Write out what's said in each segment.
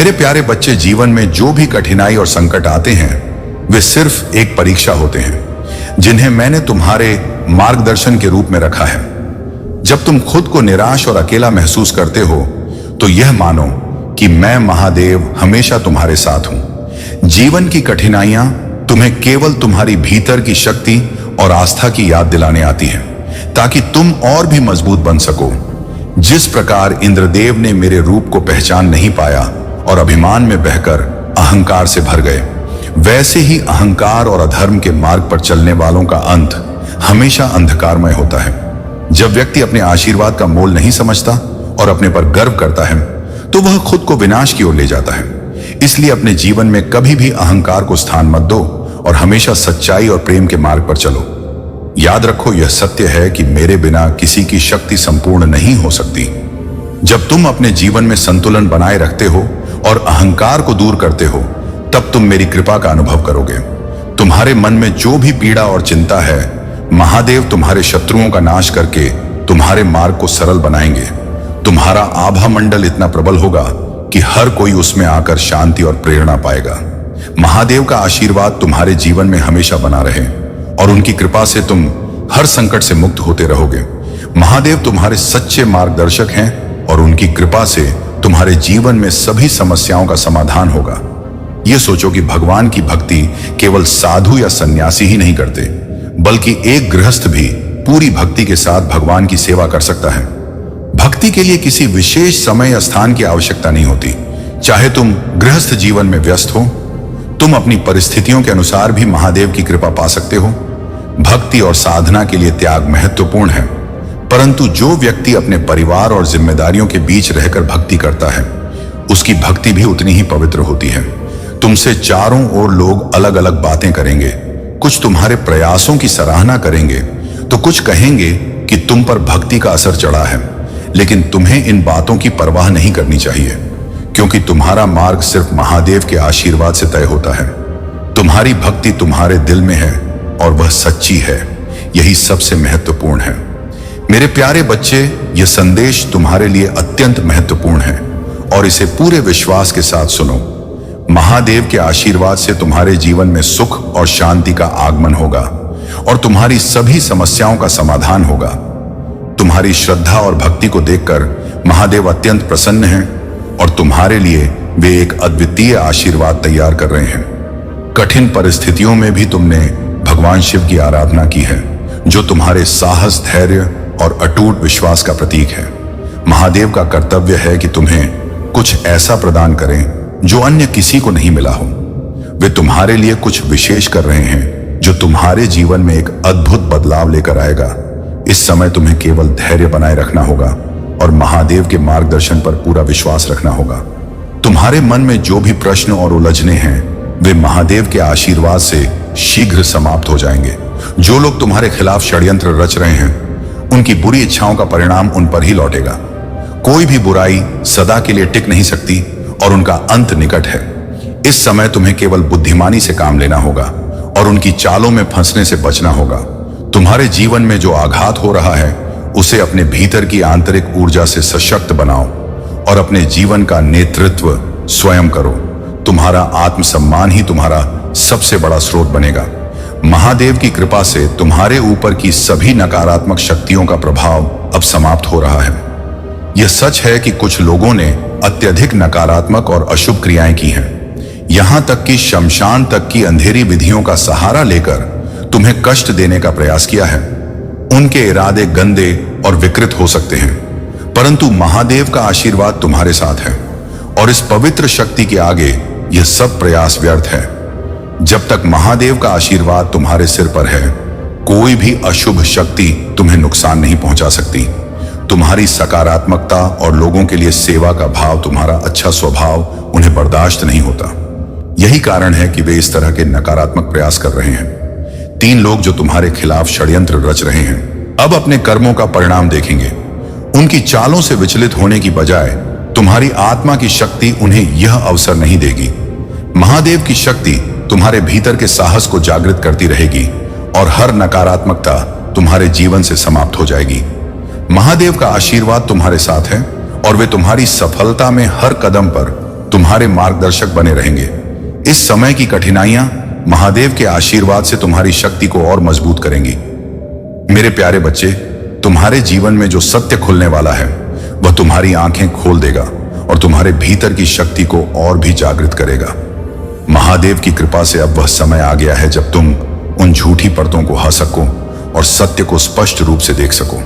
मेरे प्यारे बच्चे, जीवन में जो भी कठिनाई और संकट आते हैं वे सिर्फ एक परीक्षा होते हैं जिन्हें मैंने तुम्हारे मार्गदर्शन के रूप में रखा है। जब तुम खुद को निराश और अकेला महसूस करते हो तो यह मानो कि मैं महादेव हमेशा तुम्हारे साथ हूं। जीवन की कठिनाइयां तुम्हें केवल तुम्हारी भीतर की शक्ति और आस्था की याद दिलाने आती है ताकि तुम और भी मजबूत बन सको। जिस प्रकार इंद्रदेव ने मेरे रूप को पहचान नहीं पाया और अभिमान में बहकर अहंकार से भर गए, वैसे ही अहंकार और अधर्म के मार्ग पर चलने वालों का अंत हमेशा अंधकारमय होता है। जब व्यक्ति अपने आशीर्वाद का मोल नहीं समझता और अपने पर गर्व करता है तो वह खुद को विनाश की ओर ले जाता है। इसलिए अपने जीवन में कभी भी अहंकार को स्थान मत दो और हमेशा सच्चाई और प्रेम के मार्ग पर चलो। याद रखो, यह सत्य है कि मेरे बिना किसी की शक्ति संपूर्ण नहीं हो सकती। जब तुम अपने जीवन में संतुलन बनाए रखते हो और अहंकार को दूर करते हो तब तुम मेरी कृपा का अनुभव करोगे। तुम्हारे मन में जो भी पीड़ा और चिंता है, महादेव तुम्हारे शत्रुओं का नाश करके तुम्हारे मार्ग को सरल बनाएंगे। तुम्हारा आभा मंडल इतना प्रबल होगा कि हर कोई उसमें आकर शांति और प्रेरणा पाएगा। महादेव का आशीर्वाद तुम्हारे जीवन में हमेशा बना रहे और उनकी कृपा से तुम हर संकट से मुक्त होते रहोगे। महादेव तुम्हारे सच्चे मार्गदर्शक हैं और उनकी कृपा से तुम्हारे जीवन में सभी समस्याओं का समाधान होगा। यह सोचो कि भगवान की भक्ति केवल साधु या सन्यासी ही नहीं करते, बल्कि एक गृहस्थ भी पूरी भक्ति के साथ भगवान की सेवा कर सकता है। भक्ति के लिए किसी विशेष समय या स्थान की आवश्यकता नहीं होती। चाहे तुम गृहस्थ जीवन में व्यस्त हो, तुम अपनी परिस्थितियों के अनुसार भी महादेव की कृपा पा सकते हो। भक्ति और साधना के लिए त्याग महत्वपूर्ण है, परंतु जो व्यक्ति अपने परिवार और जिम्मेदारियों के बीच रहकर भक्ति करता है उसकी भक्ति भी उतनी ही पवित्र होती है। तुमसे चारों ओर लोग अलग अलग बातें करेंगे। कुछ तुम्हारे प्रयासों की सराहना करेंगे तो कुछ कहेंगे कि तुम पर भक्ति का असर चढ़ा है, लेकिन तुम्हें इन बातों की परवाह नहीं करनी चाहिए, क्योंकि तुम्हारा मार्ग सिर्फ महादेव के आशीर्वाद से तय होता है। तुम्हारी भक्ति तुम्हारे दिल में है और वह सच्ची है, यही सबसे महत्वपूर्ण है। मेरे प्यारे बच्चे, यह संदेश तुम्हारे लिए अत्यंत महत्वपूर्ण है और इसे पूरे विश्वास के साथ सुनो। महादेव के आशीर्वाद से तुम्हारे जीवन में सुख और शांति का आगमन होगा और तुम्हारी सभी समस्याओं का समाधान होगा। तुम्हारी श्रद्धा और भक्ति को देखकर महादेव अत्यंत प्रसन्न हैं और तुम्हारे लिए वे एक अद्वितीय आशीर्वाद तैयार कर रहे हैं। कठिन परिस्थितियों में भी तुमने भगवान शिव की आराधना की है, जो तुम्हारे साहस, धैर्य और अटूट विश्वास का प्रतीक है। महादेव का कर्तव्य है कि तुम्हें कुछ ऐसा प्रदान करें जो अन्य किसी को नहीं मिला हो। वे तुम्हारे लिए कुछ विशेष कर रहे हैं जो तुम्हारे जीवन में एक अद्भुत बदलाव लेकर आएगा। इस समय तुम्हें केवल धैर्य बनाए रखना होगा और महादेव के मार्गदर्शन पर पूरा विश्वास रखना होगा। तुम्हारे मन में जो भी प्रश्न और उलझने हैं वे महादेव के आशीर्वाद से शीघ्र समाप्त हो जाएंगे। जो लोग तुम्हारे खिलाफ षड्यंत्र रच रहे हैं उनकी बुरी इच्छाओं का परिणाम उन पर ही लौटेगा। कोई भी बुराई सदा के लिए टिक नहीं सकती और उनका अंत निकट है। इस समय तुम्हें केवल बुद्धिमानी से काम लेना होगा और उनकी चालों में फंसने से बचना होगा। तुम्हारे जीवन में जो आघात हो रहा है उसे अपने भीतर की आंतरिक ऊर्जा से सशक्त बनाओ और अपने जीवन का नेतृत्व स्वयं करो। तुम्हारा आत्मसम्मान ही तुम्हारा सबसे बड़ा स्रोत बनेगा। महादेव की कृपा से तुम्हारे ऊपर की सभी नकारात्मक शक्तियों का प्रभाव अब समाप्त हो रहा है। यह सच है कि कुछ लोगों ने अत्यधिक नकारात्मक और अशुभ क्रियाएं की हैं। यहां तक कि शमशान तक की अंधेरी विधियों का सहारा लेकर तुम्हें कष्ट देने का प्रयास किया है। उनके इरादे गंदे और विकृत हो सकते हैं, परंतु महादेव का आशीर्वाद तुम्हारे साथ है और इस पवित्र शक्ति के आगे यह सब प्रयास व्यर्थ है। जब तक महादेव का आशीर्वाद तुम्हारे सिर पर है, कोई भी अशुभ शक्ति तुम्हें नुकसान नहीं पहुंचा सकती। तुम्हारी सकारात्मकता और लोगों के लिए सेवा का भाव, तुम्हारा अच्छा स्वभाव उन्हें बर्दाश्त नहीं होता। यही कारण है कि वे इस तरह के नकारात्मक प्रयास कर रहे हैं। 3 लोग जो तुम्हारे खिलाफ षड्यंत्र रच रहे हैं अब अपने कर्मों का परिणाम देखेंगे। उनकी चालों से विचलित होने की बजाय तुम्हारी आत्मा की शक्ति उन्हें यह अवसर नहीं देगी। महादेव की शक्ति तुम्हारे भीतर के साहस को जागृत करती रहेगी और हर नकारात्मकता तुम्हारे जीवन से समाप्त हो जाएगी। महादेव का आशीर्वाद तुम्हारे साथ है और वे तुम्हारी सफलता में हर कदम पर तुम्हारी तुम्हारे मार्गदर्शक बने रहेंगे। इस समय की कठिनाइयां महादेव के आशीर्वाद से तुम्हारी शक्ति को और मजबूत करेंगी। मेरे प्यारे बच्चे, तुम्हारे जीवन में जो सत्य खुलने वाला है वह तुम्हारी आंखें खोल देगा और तुम्हारे भीतर की शक्ति को और भी जागृत करेगा। महादेव की कृपा से अब वह समय आ गया है जब तुम उन झूठी परतों को हटा सको और सत्य को स्पष्ट रूप से देख सको।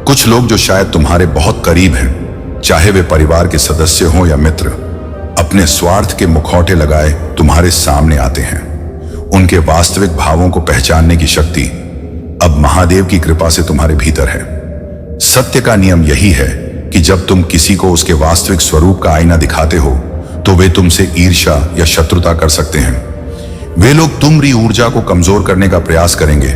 कुछ लोग जो शायद तुम्हारे बहुत करीब हैं, चाहे वे परिवार के सदस्य हों या मित्र, अपने स्वार्थ के मुखौटे लगाए तुम्हारे सामने आते हैं। उनके वास्तविक भावों को पहचानने की शक्ति अब महादेव की कृपा से तुम्हारे भीतर है। सत्य का नियम यही है कि जब तुम किसी को उसके वास्तविक स्वरूप का आईना दिखाते हो तो वे तुमसे ईर्ष्या या शत्रुता कर सकते हैं। वे लोग तुम्हारी ऊर्जा को कमजोर करने का प्रयास करेंगे,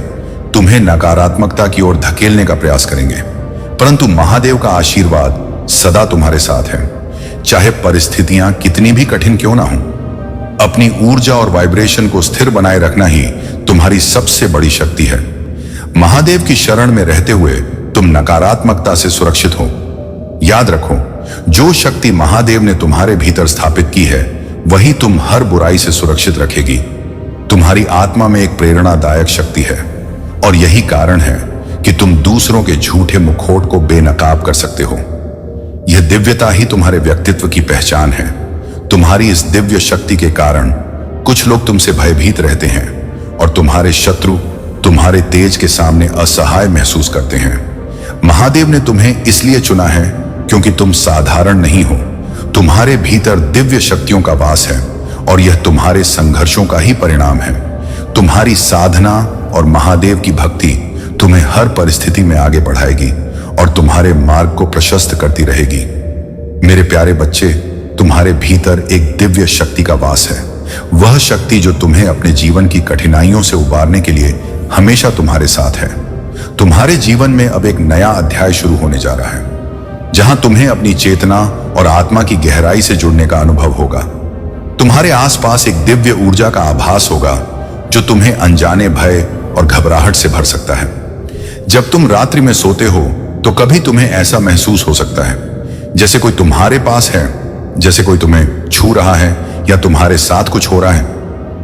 तुम्हें नकारात्मकता की ओर धकेलने का प्रयास करेंगे, परंतु महादेव का आशीर्वाद सदा तुम्हारे साथ है। चाहे परिस्थितियां कितनी भी कठिन क्यों ना हो, अपनी ऊर्जा और वाइब्रेशन को स्थिर बनाए रखना ही तुम्हारी सबसे बड़ी शक्ति है। महादेव की शरण में रहते हुए तुम नकारात्मकता से सुरक्षित हो। याद रखो, जो शक्ति महादेव ने तुम्हारे भीतर स्थापित की है वही तुम हर बुराई से सुरक्षित रखेगी। तुम्हारी आत्मा में एक प्रेरणादायक शक्ति है और यही कारण है कि तुम दूसरों के झूठे मुखौट को बेनकाब कर सकते हो। यह दिव्यता ही तुम्हारे व्यक्तित्व की पहचान है। तुम्हारी इस दिव्य शक्ति के कारण कुछ लोग तुमसे भयभीत रहते हैं और तुम्हारे शत्रु तुम्हारे तेज के सामने असहाय महसूस करते हैं। महादेव ने तुम्हें इसलिए चुना है क्योंकि तुम साधारण नहीं हो। तुम्हारे भीतर दिव्य शक्तियों का वास है और यह तुम्हारे संघर्षों का ही परिणाम है। तुम्हारी साधना और महादेव की भक्ति तुम्हें हर परिस्थिति में आगे बढ़ाएगी और तुम्हारे मार्ग को प्रशस्त करती रहेगी। मेरे प्यारे बच्चे, तुम्हारे भीतर एक दिव्य शक्ति का वास है। वह शक्ति जो तुम्हें अपने जीवन की कठिनाइयों से उबारने के लिए हमेशा तुम्हारे साथ है। तुम्हारे जीवन में अब एक नया अध्याय शुरू होने जा रहा है, जहां तुम्हें अपनी चेतना और आत्मा की गहराई से जुड़ने का अनुभव होगा। तुम्हारे आसपास एक दिव्य ऊर्जा का आभास होगा जो तुम्हें अनजाने भय और घबराहट से भर सकता है। जब तुम रात्रि में सोते हो तो कभी तुम्हें ऐसा महसूस हो सकता है जैसे कोई तुम्हारे पास है, जैसे कोई तुम्हें छू रहा है या तुम्हारे साथ कुछ हो रहा है।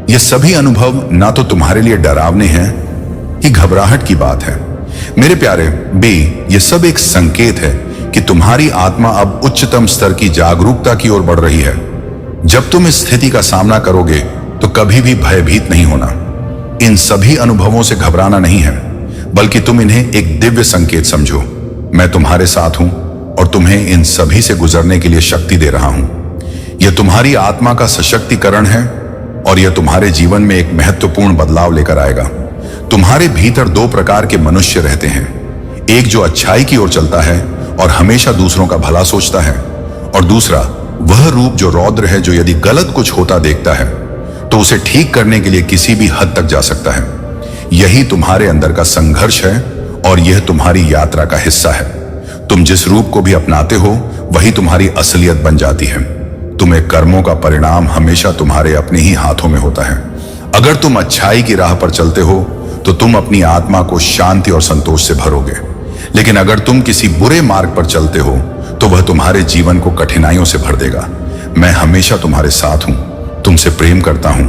ये सभी अनुभव ना तो तुम्हारे लिए डरावने हैं कि घबराहट की बात है। मेरे प्यारे ये सब एक संकेत है कि तुम्हारी आत्मा अब उच्चतम स्तर की जागरूकता की ओर बढ़ रही है। जब तुम इस स्थिति का सामना करोगे तो कभी भी भयभीत नहीं होना। इन सभी अनुभवों से घबराना नहीं है, बल्कि तुम इन्हें एक दिव्य संकेत समझो। मैं तुम्हारे साथ हूं और तुम्हें इन सभी से गुजरने के लिए शक्ति दे रहा हूं। यह तुम्हारी आत्मा का सशक्तिकरण है और यह तुम्हारे जीवन में एक महत्वपूर्ण बदलाव लेकर आएगा। तुम्हारे भीतर दो प्रकार के मनुष्य रहते हैं, एक जो अच्छाई की ओर चलता है और हमेशा दूसरों का भला सोचता है, और दूसरा वह रूप जो रौद्र है, जो यदि गलत कुछ होता देखता है तो उसे ठीक करने के लिए किसी भी हद तक जा सकता है। यही तुम्हारे अंदर का संघर्ष है और यह तुम्हारी यात्रा का हिस्सा है। तुम जिस रूप को भी अपनाते हो वही तुम्हारी असलियत बन जाती है। तुम्हें कर्मों का परिणाम हमेशा तुम्हारे अपने ही हाथों में होता है। अगर तुम अच्छाई की राह पर चलते हो तो तुम अपनी आत्मा को शांति और संतोष से भरोगे, लेकिन अगर तुम किसी बुरे मार्ग पर चलते हो तो वह तुम्हारे जीवन को कठिनाइयों से भर देगा। मैं हमेशा तुम्हारे साथ हूं, तुमसे प्रेम करता हूं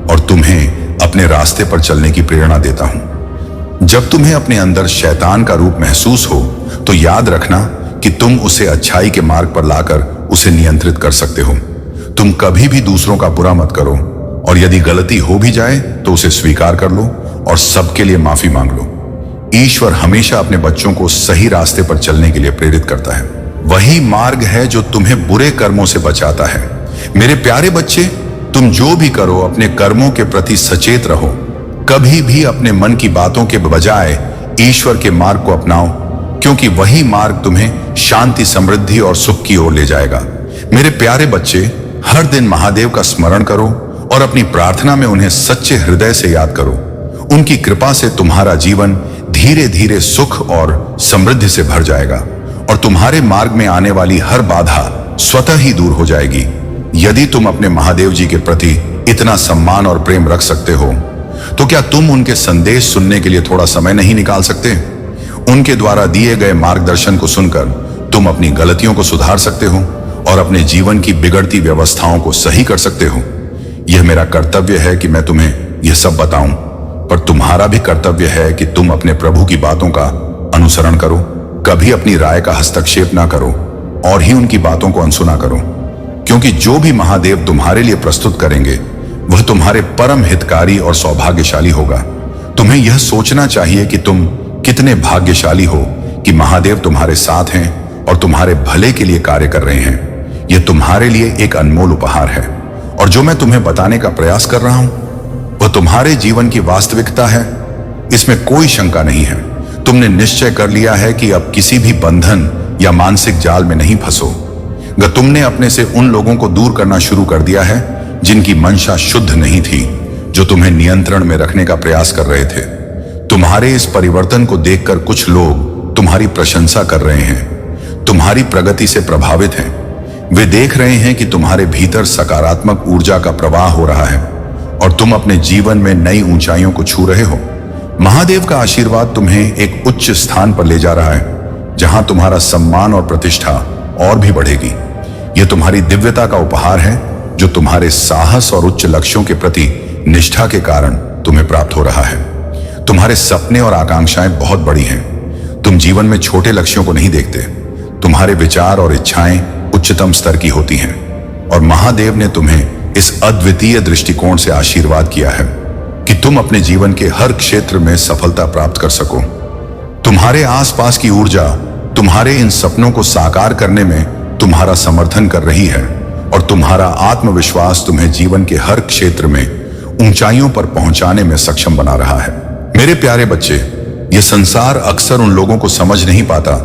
और तुम्हें अपने रास्ते पर चलने की प्रेरणा देता हूं। जब तुम्हें अपने अंदर शैतान का रूप महसूस हो तो याद रखना कि तुम उसे अच्छाई के मार्ग पर लाकर उसे नियंत्रित कर सकते हो। तुम कभी भी दूसरों का बुरा मत करो और यदि गलती हो भी जाए तो उसे स्वीकार कर लो और सबके लिए माफी मांग लो। ईश्वर हमेशा अपने बच्चों को सही रास्ते पर चलने के लिए प्रेरित करता है। वही मार्ग है जो तुम्हें बुरे कर्मों से बचाता है। मेरे प्यारे बच्चे, तुम जो भी करो अपने कर्मों के प्रति सचेत रहो। कभी भी अपने मन की बातों के बजाय ईश्वर के मार्ग को अपनाओ, क्योंकि वही मार्ग तुम्हें शांति, समृद्धि और सुख की ओर ले जाएगा। मेरे प्यारे बच्चे, हर दिन महादेव का स्मरण करो और अपनी प्रार्थना में उन्हें सच्चे हृदय से याद करो। उनकी कृपा से तुम्हारा जीवन धीरे धीरे सुख और समृद्धि से भर जाएगा और तुम्हारे मार्ग में आने वाली हर बाधा स्वतः ही दूर हो जाएगी। यदि तुम अपने महादेव जी के प्रति इतना सम्मान और प्रेम रख सकते हो तो क्या तुम उनके संदेश सुनने के लिए थोड़ा समय नहीं निकाल सकते? उनके द्वारा दिए गए मार्गदर्शन को सुनकर तुम अपनी गलतियों को सुधार सकते हो और अपने जीवन की बिगड़ती व्यवस्थाओं को सही कर सकते हो। यह मेरा कर्तव्य है कि मैं तुम्हें यह सब बताऊं, पर तुम्हारा भी कर्तव्य है कि तुम अपने प्रभु की बातों का अनुसरण करो। कभी अपनी राय का हस्तक्षेप ना करो और ही उनकी बातों को अनसुना करो, क्योंकि जो भी महादेव तुम्हारे लिए प्रस्तुत करेंगे वह तुम्हारे परम हितकारी और सौभाग्यशाली होगा। तुम्हें यह सोचना चाहिए कि तुम कितने भाग्यशाली हो कि महादेव तुम्हारे साथ हैं और तुम्हारे भले के लिए कार्य कर रहे हैं। यह तुम्हारे लिए एक अनमोल उपहार है, और जो मैं तुम्हें बताने का प्रयास कर रहा हूं वह तुम्हारे जीवन की वास्तविकता है। इसमें कोई शंका नहीं है। तुमने निश्चय कर लिया है कि अब किसी भी बंधन या मानसिक जाल में नहीं फंसो। तुमने अपने से उन लोगों को दूर करना शुरू कर दिया है जिनकी मंशा शुद्ध नहीं थी, जो तुम्हें नियंत्रण में रखने का प्रयास कर रहे थे। तुम्हारे इस परिवर्तन को देखकर कुछ लोग तुम्हारी प्रशंसा कर रहे हैं, तुम्हारी प्रगति से प्रभावित हैं। वे देख रहे हैं कि तुम्हारे भीतर सकारात्मक ऊर्जा का प्रवाह हो रहा है और तुम अपने जीवन में नई ऊंचाइयों को छू रहे हो। महादेव का आशीर्वाद तुम्हें एक उच्च स्थान पर ले जा रहा है, जहां तुम्हारा सम्मान और प्रतिष्ठा और भी बढ़ेगी। यह तुम्हारी दिव्यता का उपहार है, जो तुम्हारे साहस और उच्च लक्ष्यों के प्रति निष्ठा के कारण तुम्हें प्राप्त हो रहा है। तुम्हारे सपने और आकांक्षाएं बहुत बड़ी हैं। तुम जीवन में छोटे लक्ष्यों को नहीं देखते। तुम्हारे विचार और इच्छाएं उच्चतम स्तर की होती हैं, और महादेव ने तुम्हें इस अद्वितीय दृष्टिकोण से आशीर्वाद किया है कि तुम अपने जीवन के हर क्षेत्र में सफलता प्राप्त कर सको। तुम्हारे आसपास की ऊर्जा तुम्हारे इन सपनों को साकार करने में तुम्हारा समर्थन कर रही है, और तुम्हारा आत्मविश्वास तुम्हें जीवन के हर क्षेत्र में ऊंचाइयों पर पहुंचाने में सक्षम बना रहा है। मेरे प्यारे बच्चे, यह संसार अक्सर उन लोगों को समझ नहीं पाता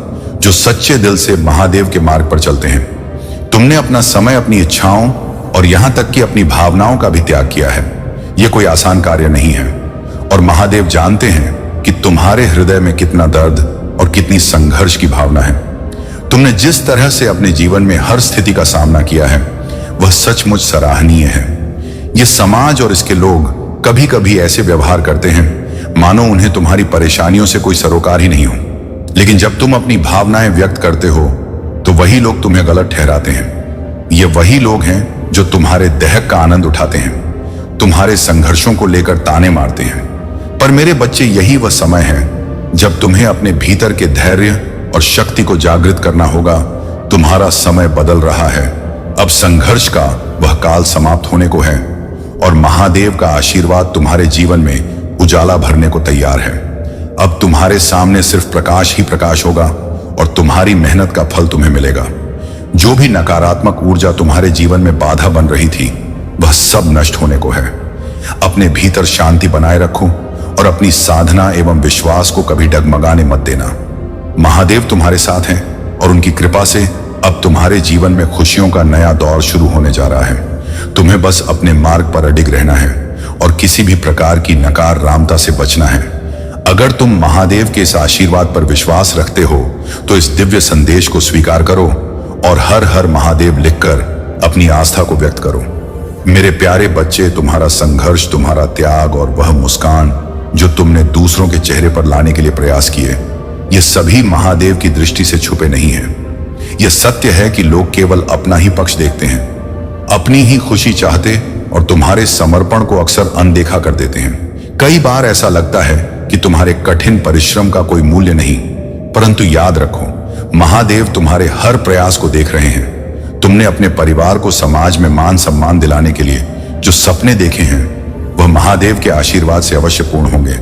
जो सच्चे दिल से महादेव के मार्ग पर चलते हैं। तुमने अपना समय अपनी इच्छाओं और यहां तक कि अपनी भावनाओं का भी त्याग किया है। यह कोई आसान कार्य नहीं है, और महादेव जानते हैं कि तुम्हारे हृदय में कितना दर्द और कितनी संघर्ष की भावना है। तुमने जिस तरह से अपने जीवन में हर स्थिति का सामना किया है वह सचमुच सराहनीय है। यह समाज और इसके लोग कभी कभी ऐसे व्यवहार करते हैं मानो उन्हें तुम्हारी परेशानियों से कोई सरोकार ही नहीं हो। लेकिन जब तुम अपनी भावनाएं व्यक्त करते हो तो वही लोग तुम्हें गलत ठहराते हैं। ये वही लोग हैं जो तुम्हारे दहक का आनंद उठाते हैं, तुम्हारे संघर्षों को लेकर ताने मारते हैं। पर मेरे बच्चे, यही वह समय है जब तुम्हें अपने भीतर के धैर्य और शक्ति को जागृत करना होगा। तुम्हारा समय बदल रहा है। अब संघर्ष का वह काल समाप्त होने को है, और महादेव का आशीर्वाद तुम्हारे जीवन में उजाला भरने को तैयार है। अब तुम्हारे सामने सिर्फ प्रकाश ही प्रकाश होगा, और तुम्हारी मेहनत का फल तुम्हें मिलेगा। जो भी नकारात्मक ऊर्जा तुम्हारे जीवन में बाधा बन रही थी वह सब नष्ट होने को है। अपने भीतर शांति बनाए रखो और अपनी साधना एवं विश्वास को कभी डगमगाने मत देना। महादेव तुम्हारे साथ हैं, और उनकी कृपा से अब तुम्हारे जीवन में खुशियों का नया दौर शुरू होने जा रहा है। तुम्हें बस अपने मार्ग पर अडिग रहना है और किसी भी प्रकार की नकारात्मकता से बचना है। अगर तुम महादेव के इस आशीर्वाद पर विश्वास रखते हो तो इस दिव्य संदेश को स्वीकार करो और हर हर महादेव लिखकर अपनी आस्था को व्यक्त करो। मेरे प्यारे बच्चे, तुम्हारा संघर्ष, तुम्हारा त्याग और वह मुस्कान जो तुमने दूसरों के चेहरे पर लाने के लिए प्रयास किए, ये सभी महादेव की दृष्टि से छुपे नहीं हैं। यह सत्य है कि लोग केवल अपना ही पक्ष देखते हैं, अपनी ही खुशी चाहते और तुम्हारे समर्पण को अक्सर अनदेखा कर देते हैं। कई बार ऐसा लगता है कि तुम्हारे कठिन परिश्रम का कोई मूल्य नहीं, परंतु याद रखो, महादेव तुम्हारे हर प्रयास को देख रहे हैं। तुमने अपने परिवार को समाज में मान सम्मान दिलाने के लिए जो सपने देखे हैं वह महादेव के आशीर्वाद से अवश्य पूर्ण होंगे।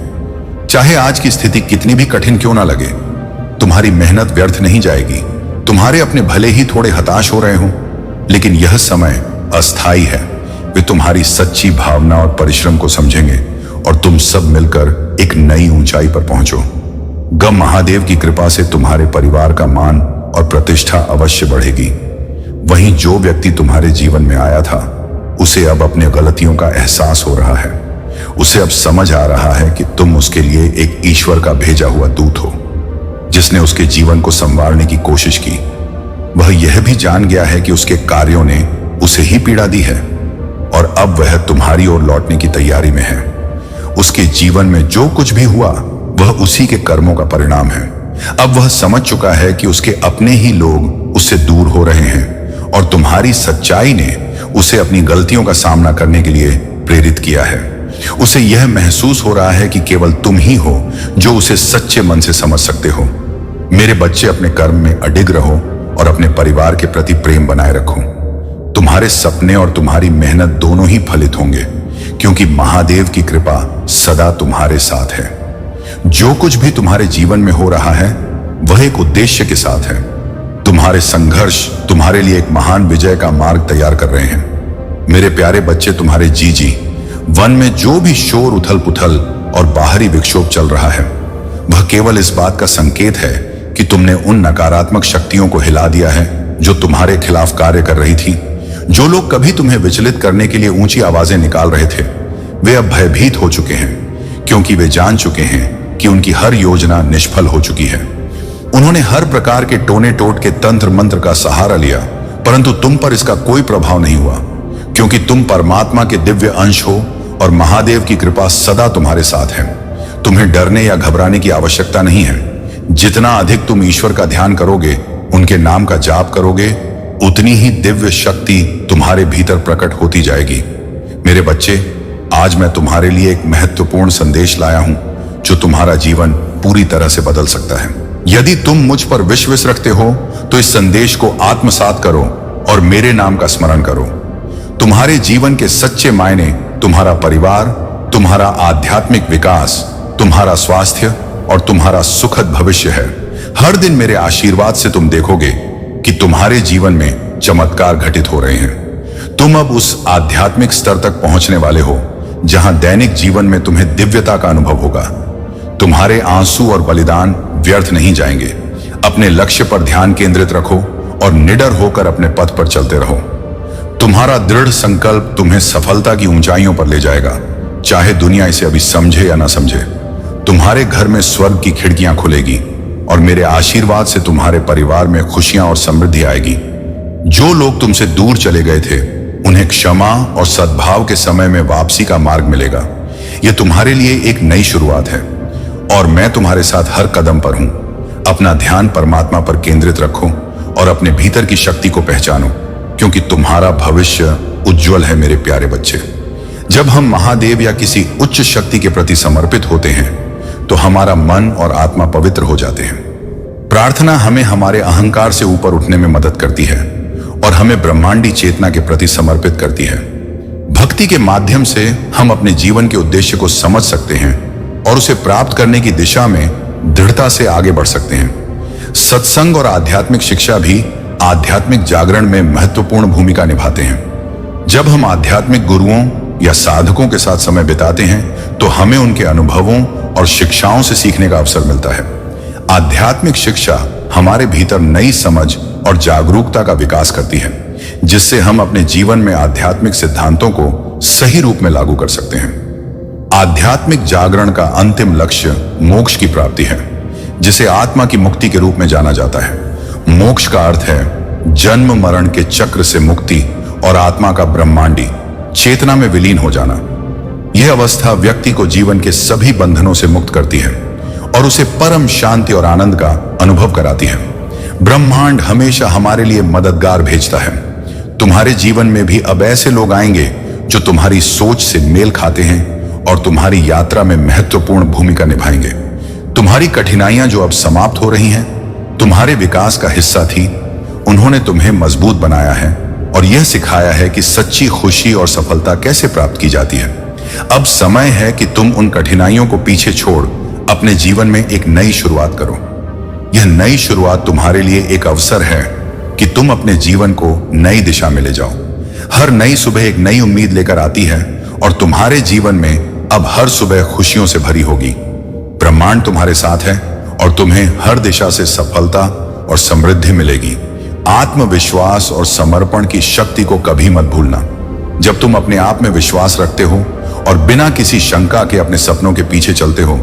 चाहे आज की स्थिति कितनी भी कठिन क्यों ना लगे, तुम्हारी मेहनत व्यर्थ नहीं जाएगी। तुम्हारे अपने भले ही थोड़े हताश हो रहे हो, लेकिन यह समय अस्थायी है। वे तुम्हारी सच्ची भावना और परिश्रम को समझेंगे और तुम सब मिलकर एक नई ऊंचाई पर पहुंचो। गम महादेव की कृपा से तुम्हारे परिवार का मान और प्रतिष्ठा अवश्य बढ़ेगी। वहीं जो व्यक्ति तुम्हारे जीवन में आया था उसे अब अपने गलतियों का एहसास हो रहा है। उसे अब समझ आ रहा है कि तुम उसके लिए एक ईश्वर का भेजा हुआ दूत हो, जिसने उसके जीवन को संवारने की कोशिश की। वह यह भी जान गया है कि उसके कार्यों ने उसे ही पीड़ा दी है, और अब वह तुम्हारी ओर लौटने की तैयारी में है। उसके जीवन में जो कुछ भी हुआ वह उसी के कर्मों का परिणाम है। अब वह समझ चुका है कि उसके अपने ही लोग उससे दूर हो रहे हैं और तुम्हारी सच्चाई ने उसे अपनी गलतियों का सामना करने के लिए प्रेरित किया है। उसे यह महसूस हो रहा है कि केवल तुम ही हो जो उसे सच्चे मन से समझ सकते हो। मेरे बच्चे, अपने कर्म में अडिग रहो और अपने परिवार के प्रति प्रेम बनाए रखो। तुम्हारे सपने और तुम्हारी मेहनत दोनों ही फलित होंगे, क्योंकि महादेव की कृपा सदा तुम्हारे साथ है। जो कुछ भी तुम्हारे जीवन में हो रहा है वह एक उद्देश्य के साथ है। तुम्हारे संघर्ष तुम्हारे लिए एक महान विजय का मार्ग तैयार कर रहे हैं। मेरे प्यारे बच्चे, तुम्हारे जीजी वन में जो भी शोर, उथल पुथल और बाहरी विक्षोभ चल रहा है वह केवल इस बात का संकेत है कि तुमने उन नकारात्मक शक्तियों को हिला दिया है जो तुम्हारे खिलाफ कार्य कर रही थी। जो लोग कभी तुम्हें विचलित करने के लिए ऊंची आवाजें निकाल रहे थे वे अब भयभीत हो चुके हैं, क्योंकि वे जान चुके हैं कि उनकी हर योजना निष्फल हो चुकी है। उन्होंने हर प्रकार के टोने टोट के तंत्र मंत्र का सहारा लिया, परंतु तुम पर इसका कोई प्रभाव नहीं हुआ, क्योंकि तुम परमात्मा के दिव्य अंश हो और महादेव की कृपा सदा तुम्हारे साथ है। तुम्हें डरने या घबराने की आवश्यकता नहीं है। जितना अधिक तुम ईश्वर का ध्यान करोगे, उनके नाम का जाप करोगे, उतनी ही दिव्य शक्ति तुम्हारे भीतर प्रकट होती जाएगी। मेरे बच्चे, आज मैं तुम्हारे लिए एक महत्वपूर्ण संदेश लाया हूं जो तुम्हारा जीवन पूरी तरह से बदल सकता है। यदि तुम मुझ पर विश्वास रखते हो तो इस संदेश को आत्मसात करो और मेरे नाम का स्मरण करो। तुम्हारे जीवन के सच्चे मायने तुम्हारा परिवार, तुम्हारा आध्यात्मिक विकास, तुम्हारा स्वास्थ्य और तुम्हारा सुखद भविष्य है। हर दिन मेरे आशीर्वाद से तुम देखोगे कि तुम्हारे जीवन में चमत्कार घटित हो रहे हैं। तुम अब उस आध्यात्मिक स्तर तक पहुंचने वाले हो जहां दैनिक जीवन में तुम्हें दिव्यता का अनुभव होगा। तुम्हारे आंसू और बलिदान व्यर्थ नहीं जाएंगे। अपने लक्ष्य पर ध्यान केंद्रित रखो और निडर होकर अपने पथ पर चलते रहो। तुम्हारा दृढ़ संकल्प तुम्हें सफलता की ऊंचाइयों पर ले जाएगा, चाहे दुनिया इसे अभी समझे या ना समझे। तुम्हारे घर में स्वर्ग की खिड़कियां खुलेगी और मेरे आशीर्वाद से तुम्हारे परिवार में खुशियां और समृद्धि आएगी। जो लोग तुमसे दूर चले गए थे उन्हें क्षमा और सद्भाव के समय में वापसी का मार्ग मिलेगा। यह तुम्हारे लिए एक नई शुरुआत है और मैं तुम्हारे साथ हर कदम पर हूं। अपना ध्यान परमात्मा पर केंद्रित रखो और अपने भीतर की शक्ति को पहचानो, क्योंकि तुम्हारा भविष्य उज्जवल है। मेरे प्यारे बच्चे, जब हम महादेव या किसी उच्च शक्ति के प्रति समर्पित होते हैं तो हमारा मन और आत्मा पवित्र हो जाते हैं। प्रार्थना हमें हमारे अहंकार से ऊपर उठने में मदद करती है और हमें ब्रह्मांडी चेतना के प्रति समर्पित करती है। भक्ति के माध्यम से हम अपने जीवन के उद्देश्य को समझ सकते हैं और उसे प्राप्त करने की दिशा में दृढ़ता से आगे बढ़ सकते हैं। सत्संग और आध्यात्मिक शिक्षा भी आध्यात्मिक जागरण में महत्वपूर्ण भूमिका निभाते हैं। जब हम आध्यात्मिक गुरुओं या साधकों के साथ समय बिताते हैं तो हमें उनके अनुभवों और शिक्षाओं से सीखने का अवसर मिलता है। आध्यात्मिक शिक्षा हमारे भीतर नई समझ और जागरूकता का विकास करती है, जिससे हम अपने जीवन में आध्यात्मिक सिद्धांतों को सही रूप में लागू कर सकते हैं। आध्यात्मिक जागरण का अंतिम लक्ष्य मोक्ष की प्राप्ति है, जिसे आत्मा की मुक्ति के रूप में जाना जाता है। मोक्ष का अर्थ है जन्म मरण के चक्र से मुक्ति और आत्मा का ब्रह्मांडी चेतना में विलीन हो जाना। यह अवस्था व्यक्ति को जीवन के सभी बंधनों से मुक्त करती है और उसे परम शांति और आनंद का अनुभव कराती है। ब्रह्मांड हमेशा हमारे लिए मददगार भेजता है। तुम्हारे जीवन में भी अब ऐसे लोग आएंगे जो तुम्हारी सोच से मेल खाते हैं और तुम्हारी यात्रा में महत्वपूर्ण भूमिका निभाएंगे। तुम्हारी कठिनाइयां जो अब समाप्त हो रही हैं, तुम्हारे विकास का हिस्सा थी। उन्होंने तुम्हें मजबूत बनाया है और यह सिखाया है कि सच्ची खुशी और सफलता कैसे प्राप्त की जाती है। अब समय है कि तुम उन कठिनाइयों को पीछे छोड़ अपने जीवन में एक नई शुरुआत करो। यह नई शुरुआत तुम्हारे लिए एक अवसर है कि तुम अपने जीवन को नई दिशा में ले जाओ। हर नई सुबह एक नई उम्मीद लेकर आती है और तुम्हारे जीवन में अब हर सुबह खुशियों से भरी होगी। ब्रह्मांड तुम्हारे साथ है और तुम्हें हर दिशा से सफलता और समृद्धि मिलेगी। आत्मविश्वास और समर्पण की शक्ति को कभी मत भूलना। जब तुम अपने आप में विश्वास रखते हो और बिना किसी शंका के अपने सपनों के पीछे चलते हो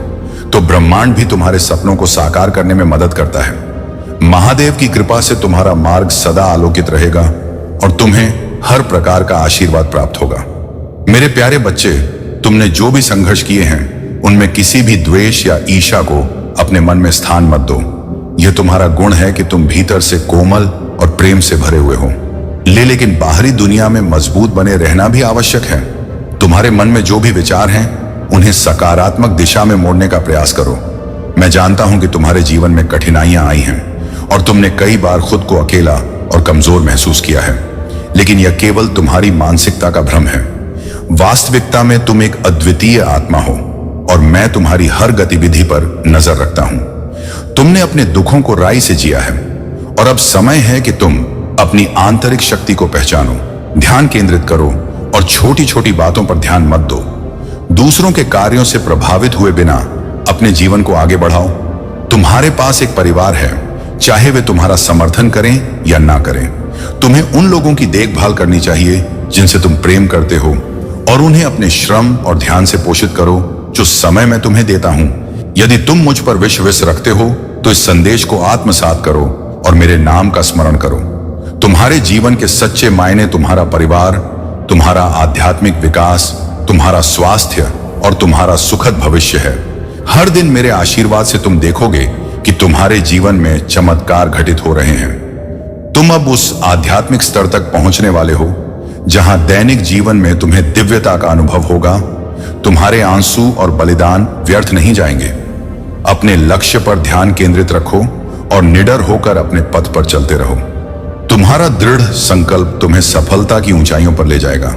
तो ब्रह्मांड भी तुम्हारे सपनों को साकार करने में मदद करता है। महादेव की कृपा से तुम्हारा मार्ग सदा आलोकित रहेगा और तुम्हें हर प्रकार का आशीर्वाद प्राप्त होगा। मेरे प्यारे बच्चे, तुमने जो भी संघर्ष किए हैं उनमें किसी भी द्वेष या ईर्ष्या को अपने मन में स्थान मत दो। यह तुम्हारा गुण है कि तुम भीतर से कोमल और प्रेम से भरे हुए हो। लेकिन बाहरी दुनिया में मजबूत बने रहना भी आवश्यक है। तुम्हारे मन में जो भी विचार हैं उन्हें सकारात्मक दिशा में मोड़ने का प्रयास करो। मैं जानता हूं कि तुम्हारे जीवन में कठिनाइयां आई हैं और तुमने कई बार खुद को अकेला और कमजोर महसूस किया है, लेकिन यह केवल तुम्हारी मानसिकता का भ्रम है। वास्तविकता में तुम एक अद्वितीय आत्मा हो और मैं तुम्हारी हर गतिविधि पर नजर रखता हूं। तुमने अपने दुखों को राई से जिया है और अब समय है कि तुम अपनी आंतरिक शक्ति को पहचानो, ध्यान केंद्रित करो और छोटी छोटी बातों पर ध्यान मत दो। दूसरों के कार्यों से प्रभावित हुए बिना अपने जीवन को आगे बढ़ाओ। तुम्हारे पास एक परिवार है, चाहे वे तुम्हारा समर्थन करें या ना करें। तुम्हें उन लोगों की देखभाल करनी चाहिए जिनसे तुम प्रेम करते हो और उन्हें अपने श्रम और ध्यान से पोषित करो जो समय मैं तुम्हें देता हूं। यदि तुम मुझ पर विश्वास रखते हो तो इस संदेश को आत्मसात करो और मेरे नाम का स्मरण करो। तुम्हारे जीवन के सच्चे मायने तुम्हारा परिवार, तुम्हारा आध्यात्मिक विकास, तुम्हारा स्वास्थ्य और तुम्हारा सुखद भविष्य है। हर दिन मेरे आशीर्वाद से तुम देखोगे कि तुम्हारे जीवन में चमत्कार घटित हो रहे हैं। तुम अब उस आध्यात्मिक स्तर तक पहुंचने वाले हो जहां दैनिक जीवन में तुम्हें दिव्यता का अनुभव होगा। तुम्हारे आंसू और बलिदान व्यर्थ नहीं जाएंगे। अपने लक्ष्य पर ध्यान केंद्रित रखो और निडर होकर अपने पथ पर चलते रहो। तुम्हारा दृढ़ संकल्प तुम्हें सफलता की ऊंचाइयों पर ले जाएगा,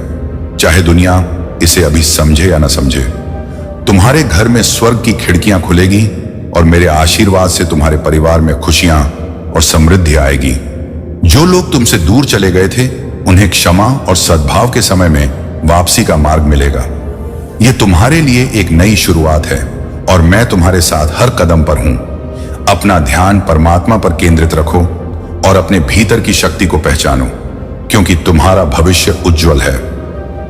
चाहे दुनिया इसे अभी समझे या ना समझे। तुम्हारे घर में स्वर्ग की खिड़कियां खुलेगी और मेरे आशीर्वाद से तुम्हारे परिवार में खुशियां और समृद्धि आएगी। जो लोग तुमसे दूर चले गए थे उन्हें क्षमा और सद्भाव के समय में वापसी का मार्ग मिलेगा। यह तुम्हारे लिए एक नई शुरुआत है और मैं तुम्हारे साथ हर कदम पर हूं। अपना ध्यान परमात्मा पर केंद्रित रखो और अपने भीतर की शक्ति को पहचानो, क्योंकि तुम्हारा भविष्य उज्जवल है।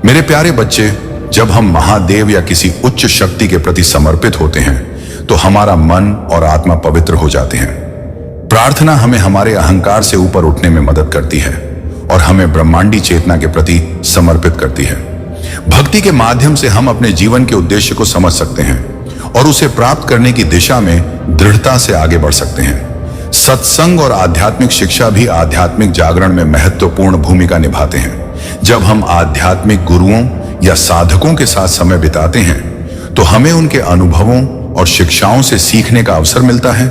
मेरे प्यारे बच्चे, जब हम महादेव या किसी उच्च शक्ति के प्रति समर्पित होते हैं तो हमारा मन और आत्मा पवित्र हो जाते हैं। प्रार्थना हमें हमारे अहंकार से ऊपर उठने में मदद करती है और हमें ब्रह्मांडी चेतना के प्रति समर्पित करती है। भक्ति के माध्यम से हम अपने जीवन के उद्देश्य को समझ सकते हैं और उसे प्राप्त करने की दिशा में दृढ़ता से आगे बढ़ सकते हैं। सत्संग और आध्यात्मिक शिक्षा भी आध्यात्मिक जागरण में महत्वपूर्ण भूमिका निभाते हैं। जब हम आध्यात्मिक गुरुओं या साधकों के साथ समय बिताते हैं तो हमें उनके अनुभवों और शिक्षाओं से सीखने का अवसर मिलता है।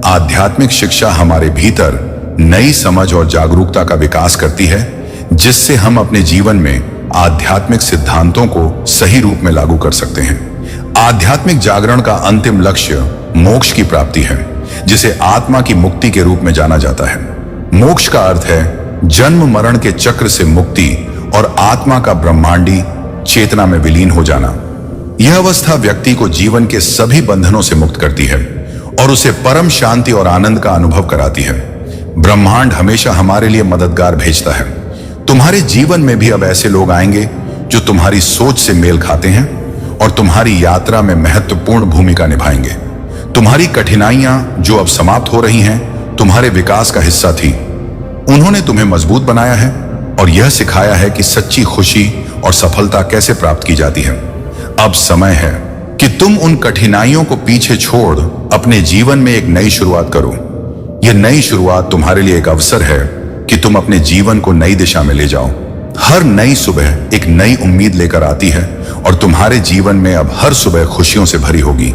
आध्यात्मिक शिक्षा हमारे भीतर नई समझ और जागरूकता का विकास करती है, जिससे हम अपने जीवन में आध्यात्मिक सिद्धांतों को सही रूप में लागू कर सकते हैं। आध्यात्मिक जागरण का अंतिम लक्ष्य मोक्ष की प्राप्ति है, जिसे आत्मा की मुक्ति के रूप में जाना जाता है। मोक्ष का अर्थ है जन्म मरण के चक्र से मुक्ति और आत्मा का ब्रह्मांडी चेतना में विलीन हो जाना। यह अवस्था व्यक्ति को जीवन के सभी बंधनों से मुक्त करती है और उसे परम शांति और आनंद का अनुभव कराती है। ब्रह्मांड हमेशा हमारे लिए मददगार भेजता है। तुम्हारे जीवन में भी अब ऐसे लोग आएंगे जो तुम्हारी सोच से मेल खाते हैं और तुम्हारी यात्रा में महत्वपूर्ण भूमिका निभाएंगे। तुम्हारी कठिनाइयां जो अब समाप्त हो रही हैं, तुम्हारे विकास का हिस्सा थी। उन्होंने तुम्हें मजबूत बनाया है और यह सिखाया है कि सच्ची खुशी और सफलता कैसे प्राप्त की जाती है। अब समय है कि तुम उन कठिनाइयों को पीछे छोड़ अपने जीवन में एक नई शुरुआत करो। यह नई शुरुआत तुम्हारे लिए एक अवसर है कि तुम अपने जीवन को नई दिशा में ले जाओ। हर नई सुबह एक नई उम्मीद लेकर आती है और तुम्हारे जीवन में अब हर सुबह खुशियों से भरी होगी।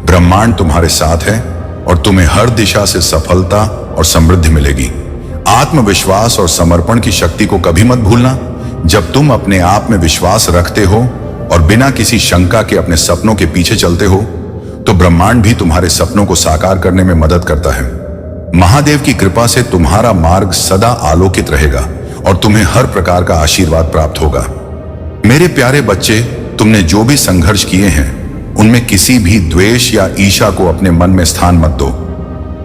ब्रह्मांड तुम्हारे साथ है और तुम्हें हर दिशा से सफलता और समृद्धि मिलेगी। आत्मविश्वास और समर्पण की शक्ति को कभी मत भूलना। जब तुम अपने आप में विश्वास रखते हो और बिना किसी शंका के अपने सपनों के पीछे चलते हो तो ब्रह्मांड भी तुम्हारे सपनों को साकार करने में मदद करता है। महादेव की कृपा से तुम्हारा मार्ग सदा आलोकित रहेगा और तुम्हें हर प्रकार का आशीर्वाद प्राप्त होगा। मेरे प्यारे बच्चे, तुमने जो भी संघर्ष किए हैं उनमें किसी भी द्वेष या ईर्ष्या को अपने मन में स्थान मत दो।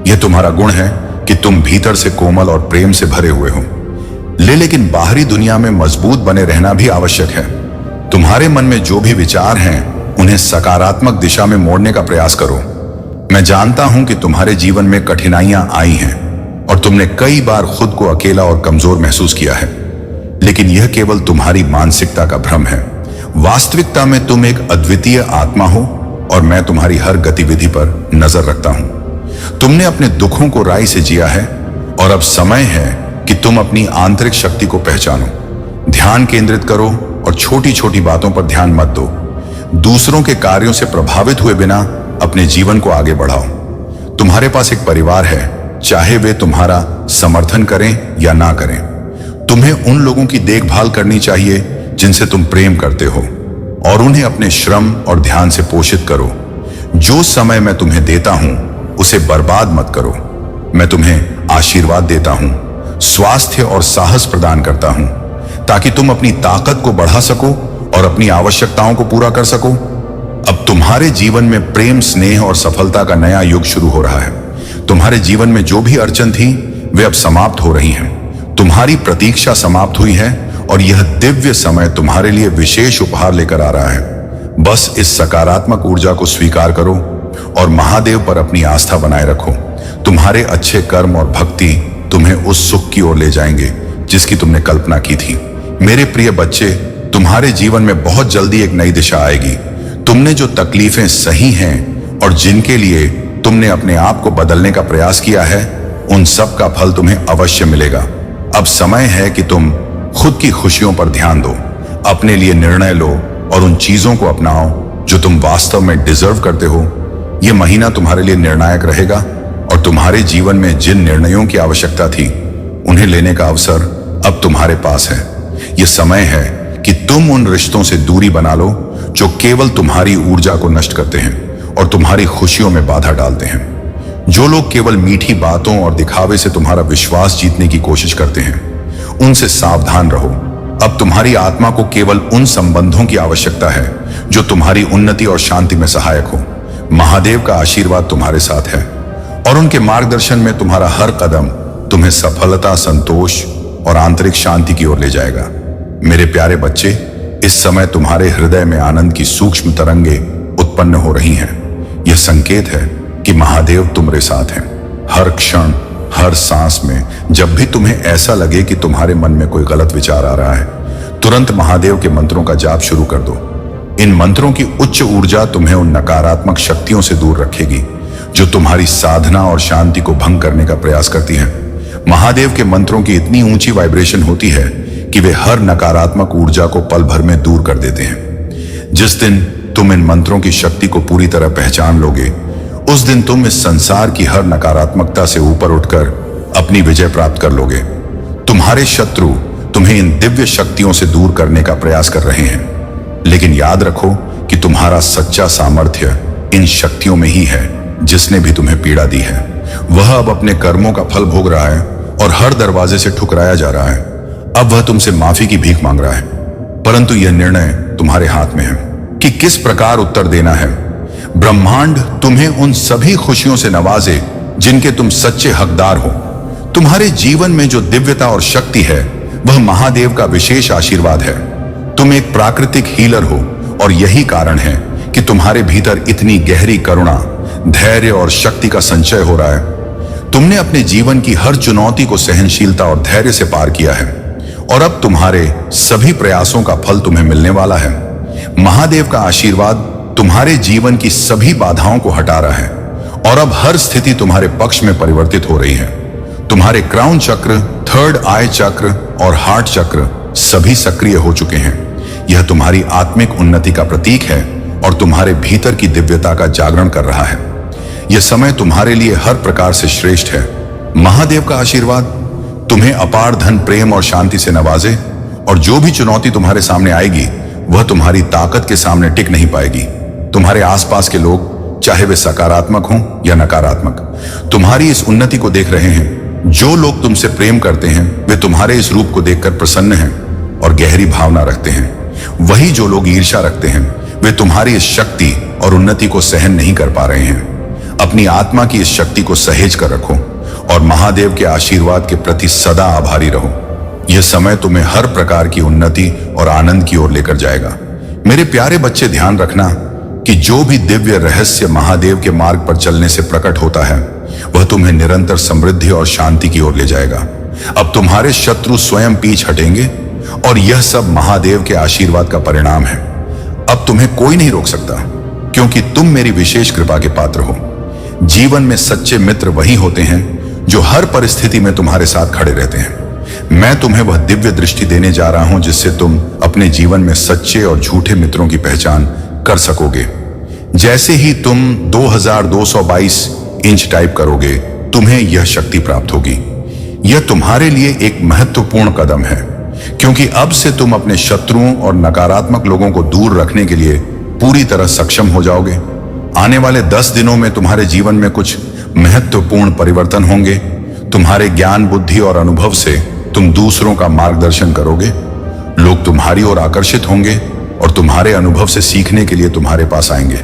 यह तुम्हारा गुण है कि तुम भीतर से कोमल और प्रेम से भरे हुए हो। लेकिन बाहरी दुनिया में मजबूत बने रहना भी आवश्यक है। तुम्हारे मन में जो भी विचार हैं उन्हें सकारात्मक दिशा में मोड़ने का प्रयास करो। मैं जानता हूं कि तुम्हारे जीवन में कठिनाइयां आई हैं और तुमने कई बार खुद को अकेला और कमजोर महसूस किया है, लेकिन यह केवल तुम्हारी मानसिकता का भ्रम है। वास्तविकता में तुम एक अद्वितीय आत्मा हो और मैं तुम्हारी हर गतिविधि पर नजर रखता हूं। तुमने अपने दुखों को राई से जिया है और अब समय है कि तुम अपनी आंतरिक शक्ति को पहचानो, ध्यान केंद्रित करो और छोटी छोटी बातों पर ध्यान मत दो। दूसरों के कार्यों से प्रभावित हुए बिना अपने जीवन को आगे बढ़ाओ। तुम्हारे पास एक परिवार है, चाहे वे तुम्हारा समर्थन करें या ना करें। तुम्हें उन लोगों की देखभाल करनी चाहिए जिनसे तुम प्रेम करते हो और उन्हें अपने श्रम और ध्यान से पोषित करो। जो समय मैं तुम्हें देता हूं उसे बर्बाद मत करो। मैं तुम्हें आशीर्वाद देता हूं, स्वास्थ्य और साहस प्रदान करता हूं ताकि तुम अपनी ताकत को बढ़ा सको और अपनी आवश्यकताओं को पूरा कर सको। अब तुम्हारे जीवन में प्रेम, स्नेह और सफलता का नया युग शुरू हो रहा है। तुम्हारे जीवन में जो भी अड़चन थी वे अब समाप्त हो रही हैं। तुम्हारी प्रतीक्षा समाप्त हुई है और यह दिव्य समय तुम्हारे लिए विशेष उपहार लेकर आ रहा है। बस इस सकारात्मक ऊर्जा को स्वीकार करो और महादेव पर अपनी आस्था बनाए रखो। तुम्हारे अच्छे कर्म और भक्ति तुम्हें उस सुख की ओर ले जाएंगे जिसकी तुमने कल्पना की थी। मेरे प्रिय बच्चे, तुम्हारे जीवन में बहुत जल्दी एक नई दिशा आएगी। तुमने जो तकलीफें सही हैं और जिनके लिए तुमने अपने आप को बदलने का प्रयास किया है, उन सब का फल तुम्हें अवश्य मिलेगा। अब समय है कि तुम खुद की खुशियों पर ध्यान दो, अपने लिए निर्णय लो और उन चीजों को अपनाओ जो तुम वास्तव में डिजर्व करते हो। यह महीना तुम्हारे लिए निर्णायक रहेगा और तुम्हारे जीवन में जिन निर्णयों की आवश्यकता थी उन्हें लेने का अवसर अब तुम्हारे पास है। यह समय है कि तुम उन रिश्तों से दूरी बना लो जो केवल तुम्हारी ऊर्जा को नष्ट करते हैं और तुम्हारी खुशियों में बाधा डालते हैं। जो लोग केवल मीठी बातों और दिखावे से तुम्हारा विश्वास जीतने की कोशिश करते हैं, उनसे सावधान रहो। अब तुम्हारी आत्मा को केवल उन संबंधों की आवश्यकता है जो तुम्हारी उन्नति और शांति में सहायक हो। महादेव का आशीर्वाद तुम्हारे साथ है और उनके मार्गदर्शन में तुम्हारा हर कदम तुम्हें सफलता, संतोष और आंतरिक शांति की ओर ले जाएगा। मेरे प्यारे बच्चे, इस समय तुम्हारे हृदय में आनंद की सूक्ष्म तरंगे उत्पन्न हो रही हैं। यह संकेत है कि महादेव तुम्हारे साथ हैं। हर क्षण, हर सांस में जब भी तुम्हें ऐसा लगे कि तुम्हारे मन में कोई गलत विचार आ रहा है, तुरंत महादेव के मंत्रों का जाप शुरू कर दो। इन मंत्रों की उच्च ऊर्जा तुम्हें उन नकारात्मक शक्तियों से दूर रखेगी जो तुम्हारी साधना और शांति को भंग करने का प्रयास करती हैं। महादेव के मंत्रों की इतनी ऊंची वाइब्रेशन होती है कि वे हर नकारात्मक ऊर्जा को पल भर में दूर कर देते हैं। जिस दिन तुम इन मंत्रों की शक्ति को पूरी तरह पहचान लोगे, उस दिन तुम इस संसार की हर नकारात्मकता से ऊपर उठकर अपनी विजय प्राप्त कर लोगे। तुम्हारे शत्रु तुम्हें इन दिव्य शक्तियों से दूर करने का प्रयास कर रहे हैं, लेकिन याद रखो कि तुम्हारा सच्चा सामर्थ्य इन शक्तियों में ही है। जिसने भी तुम्हें पीड़ा दी है वह अब अपने कर्मों का फल भोग रहा है और हर दरवाजे से ठुकराया जा रहा है। अब वह तुमसे माफी की भीख मांग रहा है, परंतु यह निर्णय तुम्हारे हाथ में है कि किस प्रकार उत्तर देना है। ब्रह्मांड तुम्हें उन सभी खुशियों से नवाजे जिनके तुम सच्चे हकदार हो। तुम्हारे जीवन में जो दिव्यता और शक्ति है वह महादेव का विशेष आशीर्वाद है। तुम एक प्राकृतिक हीलर हो और यही कारण है कि तुम्हारे भीतर इतनी गहरी करुणा, धैर्य और शक्ति का संचय हो रहा है। तुमने अपने जीवन की हर चुनौती को सहनशीलता और धैर्य से पार किया है और अब तुम्हारे सभी प्रयासों का फल तुम्हें मिलने वाला है। महादेव का आशीर्वाद तुम्हारे जीवन की सभी बाधाओं को हटा रहा है और अब हर स्थिति तुम्हारे पक्ष में परिवर्तित हो रही है। तुम्हारे क्राउन चक्र, थर्ड आई चक्र और हार्ट चक्र सभी सक्रिय हो चुके हैं। यह तुम्हारी आत्मिक उन्नति का प्रतीक है और तुम्हारे भीतर की दिव्यता का जागरण कर रहा है। यह समय तुम्हारे लिए हर प्रकार से श्रेष्ठ है। महादेव का आशीर्वाद तुम्हें अपार धन, प्रेम और शांति से नवाजे और जो भी चुनौती तुम्हारे सामने आएगी वह तुम्हारी ताकत के सामने टिक नहीं पाएगी। तुम्हारे आसपास के लोग, चाहे वे सकारात्मक हों या नकारात्मक, तुम्हारी इस उन्नति को देख रहे हैं। जो लोग तुमसे प्रेम करते हैं वे तुम्हारे इस रूप को देखकर प्रसन्न हैं और गहरी भावना रखते हैं। वही जो लोग ईर्ष्या रखते हैं वे तुम्हारी इस शक्ति और उन्नति को सहन नहीं कर पा रहे हैं। अपनी आत्मा की इस शक्ति को सहेज कर रखो और महादेव के आशीर्वाद के प्रति सदा आभारी रहो। यह समय तुम्हें हर प्रकार की उन्नति और आनंद की ओर लेकर जाएगा। मेरे प्यारे बच्चे, ध्यान रखना कि जो भी दिव्य रहस्य महादेव के मार्ग पर चलने से प्रकट होता है वह तुम्हें निरंतर समृद्धि और शांति की ओर ले जाएगा। अब तुम्हारे शत्रु स्वयं पीछे हटेंगे और यह सब महादेव के आशीर्वाद का परिणाम है। अब तुम्हें कोई नहीं रोक सकता क्योंकि तुम मेरी विशेष कृपा के पात्र हो। जीवन में सच्चे मित्र वही होते हैं जो हर परिस्थिति में तुम्हारे साथ खड़े रहते हैं। मैं तुम्हें वह दिव्य दृष्टि देने जा रहा हूं जिससे तुम अपने जीवन में सच्चे और झूठे मित्रों की पहचान कर सकोगे। जैसे ही तुम 2222 इंच टाइप करोगे, तुम्हें यह शक्ति प्राप्त होगी। यह तुम्हारे लिए एक महत्वपूर्ण कदम है, क्योंकि अब से तुम अपने शत्रुओं और नकारात्मक लोगों को दूर रखने के लिए पूरी तरह सक्षम हो जाओगे। आने वाले 10 दिनों में तुम्हारे जीवन में कुछ महत्वपूर्ण परिवर्तन होंगे। तुम्हारे ज्ञान, बुद्धि और अनुभव से तुम दूसरों का मार्गदर्शन करोगे। लोग तुम्हारी ओर आकर्षित होंगे और तुम्हारे अनुभव से सीखने के लिए तुम्हारे पास आएंगे।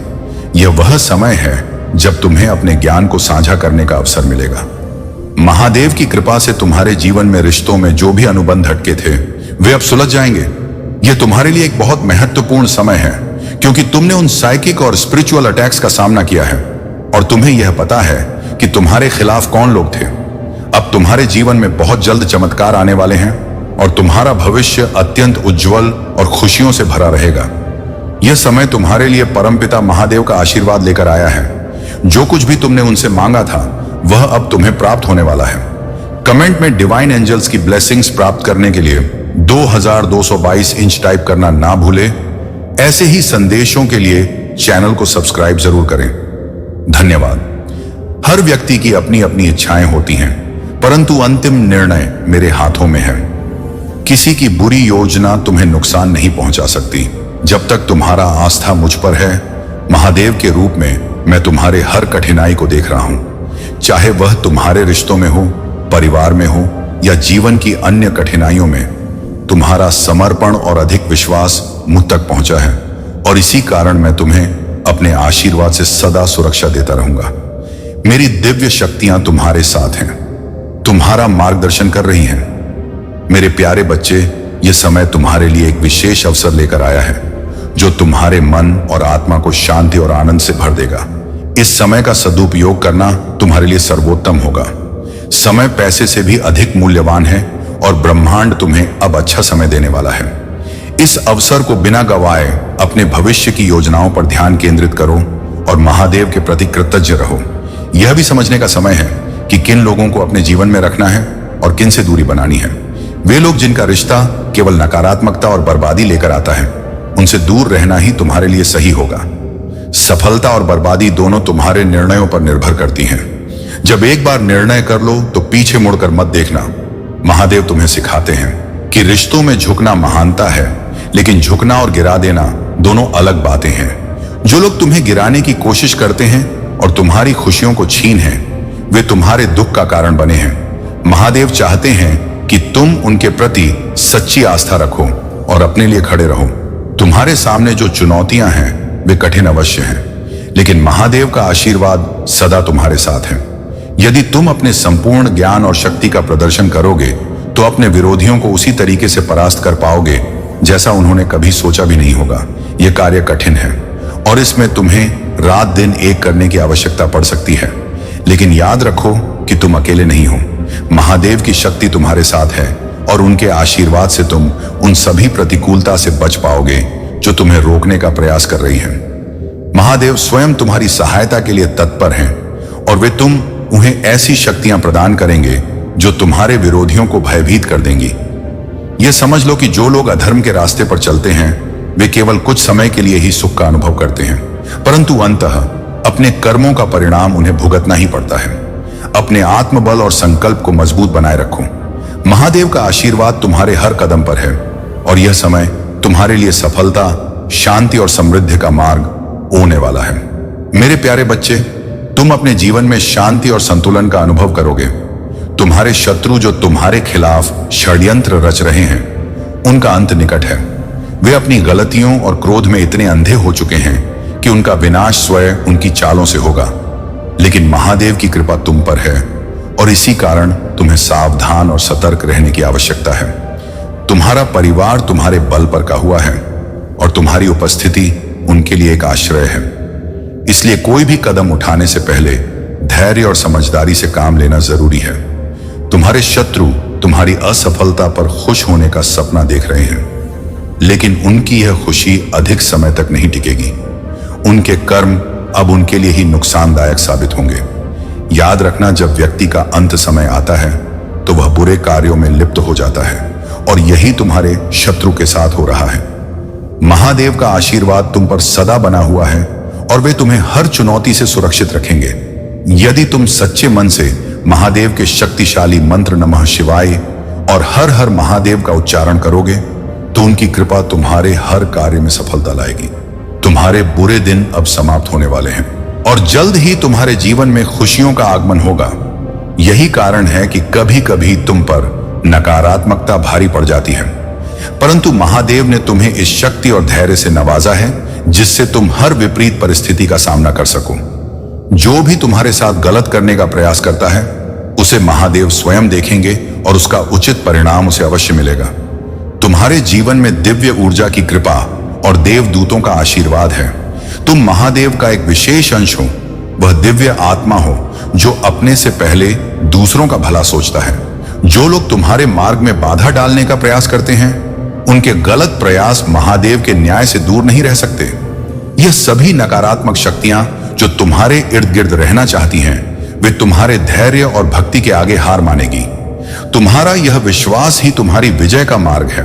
यह वह समय है जब तुम्हें अपने ज्ञान को साझा करने का अवसर मिलेगा। महादेव की कृपा से तुम्हारे जीवन में रिश्तों में जो भी अनुबंध अटके थे, वे अब सुलझ जाएंगे। यह तुम्हारे लिए एक बहुत महत्वपूर्ण समय है, क्योंकि तुमने उन साइकिक और स्पिरिचुअल अटैक्स का सामना किया है और तुम्हें यह पता है कि तुम्हारे खिलाफ कौन लोग थे। अब तुम्हारे जीवन में बहुत जल्द चमत्कार आने वाले हैं और तुम्हारा भविष्य अत्यंत उज्जवल और खुशियों से भरा रहेगा। यह समय तुम्हारे लिए परमपिता महादेव का आशीर्वाद लेकर आया है। जो कुछ भी तुमने उनसे मांगा था, वह अब तुम्हें प्राप्त होने वाला है। कमेंट में डिवाइन एंजल्स की ब्लेसिंग्स प्राप्त करने के लिए 2222 इंच टाइप करना ना भूले। ऐसे ही संदेशों के लिए चैनल को सब्सक्राइब जरूर करें। धन्यवाद। हर व्यक्ति की अपनी अपनी इच्छाएं होती हैं, परंतु अंतिम निर्णय मेरे हाथों में है। किसी की बुरी योजना तुम्हें नुकसान नहीं पहुंचा सकती जब तक तुम्हारा आस्था मुझ पर है। महादेव के रूप में मैं तुम्हारे हर कठिनाई को देख रहा हूं, चाहे वह तुम्हारे रिश्तों में हो, परिवार में हो या जीवन की अन्य कठिनाइयों में। तुम्हारा समर्पण और अधिक विश्वास मुझ तक पहुंचा है और इसी कारण मैं तुम्हें अपने आशीर्वाद से सदा सुरक्षा देता रहूंगा। मेरी दिव्य शक्तियां तुम्हारे साथ हैं, तुम्हारा मार्गदर्शन कर रही हैं। मेरे प्यारे बच्चे, यह समय तुम्हारे लिए एक विशेष अवसर लेकर आया है जो तुम्हारे मन और आत्मा को शांति और आनंद से भर देगा। इस समय का सदुपयोग करना तुम्हारे लिए सर्वोत्तम होगा। समय पैसे से भी अधिक मूल्यवान है और ब्रह्मांड तुम्हें अब अच्छा समय देने वाला है। इस अवसर को बिना गंवाए अपने भविष्य की योजनाओं पर ध्यान केंद्रित करो और महादेव के प्रति कृतज्ञ रहो। यह भी समझने का समय है कि किन लोगों को अपने जीवन में रखना है और किन से दूरी बनानी है। वे लोग जिनका रिश्ता केवल नकारात्मकता और बर्बादी लेकर आता है, उनसे दूर रहना ही तुम्हारे लिए सही होगा। सफलता और बर्बादी दोनों तुम्हारे निर्णयों पर निर्भर करती हैं। जब एक बार निर्णय कर लो तो पीछे मुड़कर मत देखना। महादेव तुम्हें सिखाते हैं कि रिश्तों में झुकना महानता है, लेकिन झुकना और गिरा देना दोनों अलग बातें हैं। जो लोग तुम्हें गिराने की कोशिश करते हैं और तुम्हारी खुशियों को छीन हैं, वे तुम्हारे दुख का कारण बने हैं। महादेव चाहते हैं कि तुम उनके प्रति सच्ची आस्था रखो और अपने लिए खड़े रहो। तुम्हारे सामने जो चुनौतियां हैं वे कठिन अवश्य हैं, लेकिन महादेव का आशीर्वाद सदा तुम्हारे साथ है। यदि तुम अपने संपूर्ण ज्ञान और शक्ति का प्रदर्शन करोगे तो अपने विरोधियों को उसी तरीके से परास्त कर पाओगे जैसा उन्होंने कभी सोचा भी नहीं होगा। यह कार्य कठिन है और इसमें तुम्हें रात दिन एक करने की आवश्यकता पड़ सकती है, लेकिन याद रखो कि तुम अकेले नहीं हो। महादेव की शक्ति तुम्हारे साथ है और उनके आशीर्वाद से तुम उन सभी प्रतिकूलता से बच पाओगे जो तुम्हें रोकने का प्रयास कर रही है। महादेव स्वयं तुम्हारी सहायता के लिए तत्पर हैं और वे तुम उन्हें ऐसी शक्तियां प्रदान करेंगे जो तुम्हारे विरोधियों को भयभीत कर देंगी। यह समझ लो कि जो लोग अधर्म के रास्ते पर चलते हैं वे केवल कुछ समय के लिए ही सुख का अनुभव करते हैं, परंतु अंततः अपने कर्मों का परिणाम उन्हें भुगतना ही पड़ता है। अपने आत्मबल और संकल्प को मजबूत बनाए रखो। महादेव का आशीर्वाद तुम्हारे हर कदम पर है और यह समय तुम्हारे लिए सफलता, शांति और समृद्धि का मार्ग ओने वाला है। मेरे प्यारे बच्चे, तुम अपने जीवन में शांति और संतुलन का अनुभव करोगे। तुम्हारे शत्रु जो तुम्हारे खिलाफ षड्यंत्र रच रहे हैं, उनका अंत निकट है। वे अपनी गलतियों और क्रोध में इतने अंधे हो चुके हैं कि उनका विनाश स्वयं उनकी चालों से होगा, लेकिन महादेव की कृपा तुम पर है और इसी कारण तुम्हें सावधान और सतर्क रहने की आवश्यकता है। तुम्हारा परिवार तुम्हारे बल पर का हुआ है और तुम्हारी उपस्थिति उनके लिए एक आश्रय है। इसलिए कोई भी कदम उठाने से पहले धैर्य और समझदारी से काम लेना जरूरी है। तुम्हारे शत्रु तुम्हारी असफलता पर खुश होने का सपना देख रहे हैं, लेकिन उनकी यह खुशी अधिक समय तक नहीं टिकेगी। उनके कर्म अब उनके लिए ही नुकसानदायक साबित होंगे। याद रखना, जब व्यक्ति का अंत समय आता है तो वह बुरे कार्यों में लिप्त हो जाता है, और यही तुम्हारे शत्रु के साथ हो रहा है। महादेव का आशीर्वाद तुम पर सदा बना हुआ है और वे तुम्हें हर चुनौती से सुरक्षित रखेंगे। यदि तुम सच्चे मन से महादेव के शक्तिशाली मंत्र नमः शिवाय और हर हर महादेव का उच्चारण करोगे तो उनकी कृपा तुम्हारे हर कार्य में सफलता लाएगी। तुम्हारे बुरे दिन अब समाप्त होने वाले हैं और जल्द ही तुम्हारे जीवन में खुशियों का आगमन होगा। यही कारण है कि कभी कभी तुम पर नकारात्मकता भारी पड़ जाती है, परंतु महादेव ने तुम्हें इस शक्ति और धैर्य से नवाजा है जिससे तुम हर विपरीत परिस्थिति का सामना कर सको। जो भी तुम्हारे साथ गलत करने का प्रयास करता है उसे महादेव स्वयं देखेंगे और उसका उचित परिणाम उसे अवश्य मिलेगा। तुम्हारे जीवन में दिव्य ऊर्जा की कृपा और देवदूतों का आशीर्वाद है। तुम महादेव का एक विशेष अंश हो, वह दिव्य आत्मा हो जो अपने से पहले दूसरों का भला सोचता है। जो लोग तुम्हारे मार्ग में बाधा डालने का प्रयास करते हैं उनके गलत प्रयास महादेव के न्याय से दूर नहीं रह सकते। यह सभी नकारात्मक शक्तियां जो तुम्हारे इर्द गिर्द रहना चाहती हैं वे तुम्हारे धैर्य और भक्ति के आगे हार मानेगी। तुम्हारा यह विश्वास ही तुम्हारी विजय का मार्ग है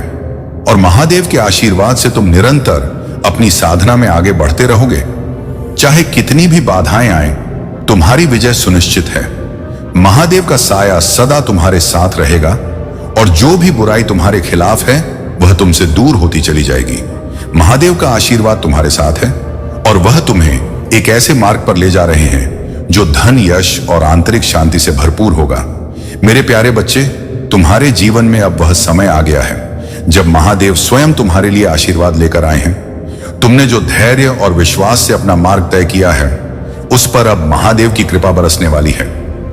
और महादेव के आशीर्वाद से तुम निरंतर अपनी साधना में आगे बढ़ते रहोगे। चाहे कितनी भी बाधाएं आए, तुम्हारी विजय सुनिश्चित है। महादेव का साया सदा तुम्हारे साथ रहेगा और जो भी बुराई तुम्हारे खिलाफ है वह तुमसे दूर होती चली जाएगी। महादेव का आशीर्वाद तुम्हारे साथ है और वह तुम्हें एक ऐसे मार्ग पर ले जा रहे हैं जो धन, यश और आंतरिक शांति से भरपूर होगा। मेरे प्यारे बच्चे, तुम्हारे जीवन में अब वह समय आ गया है जब महादेव स्वयं तुम्हारे लिए आशीर्वाद लेकर आए हैं। तुमने जो धैर्य और विश्वास से अपना मार्ग तय किया है उस पर अब महादेव की कृपा बरसने वाली है।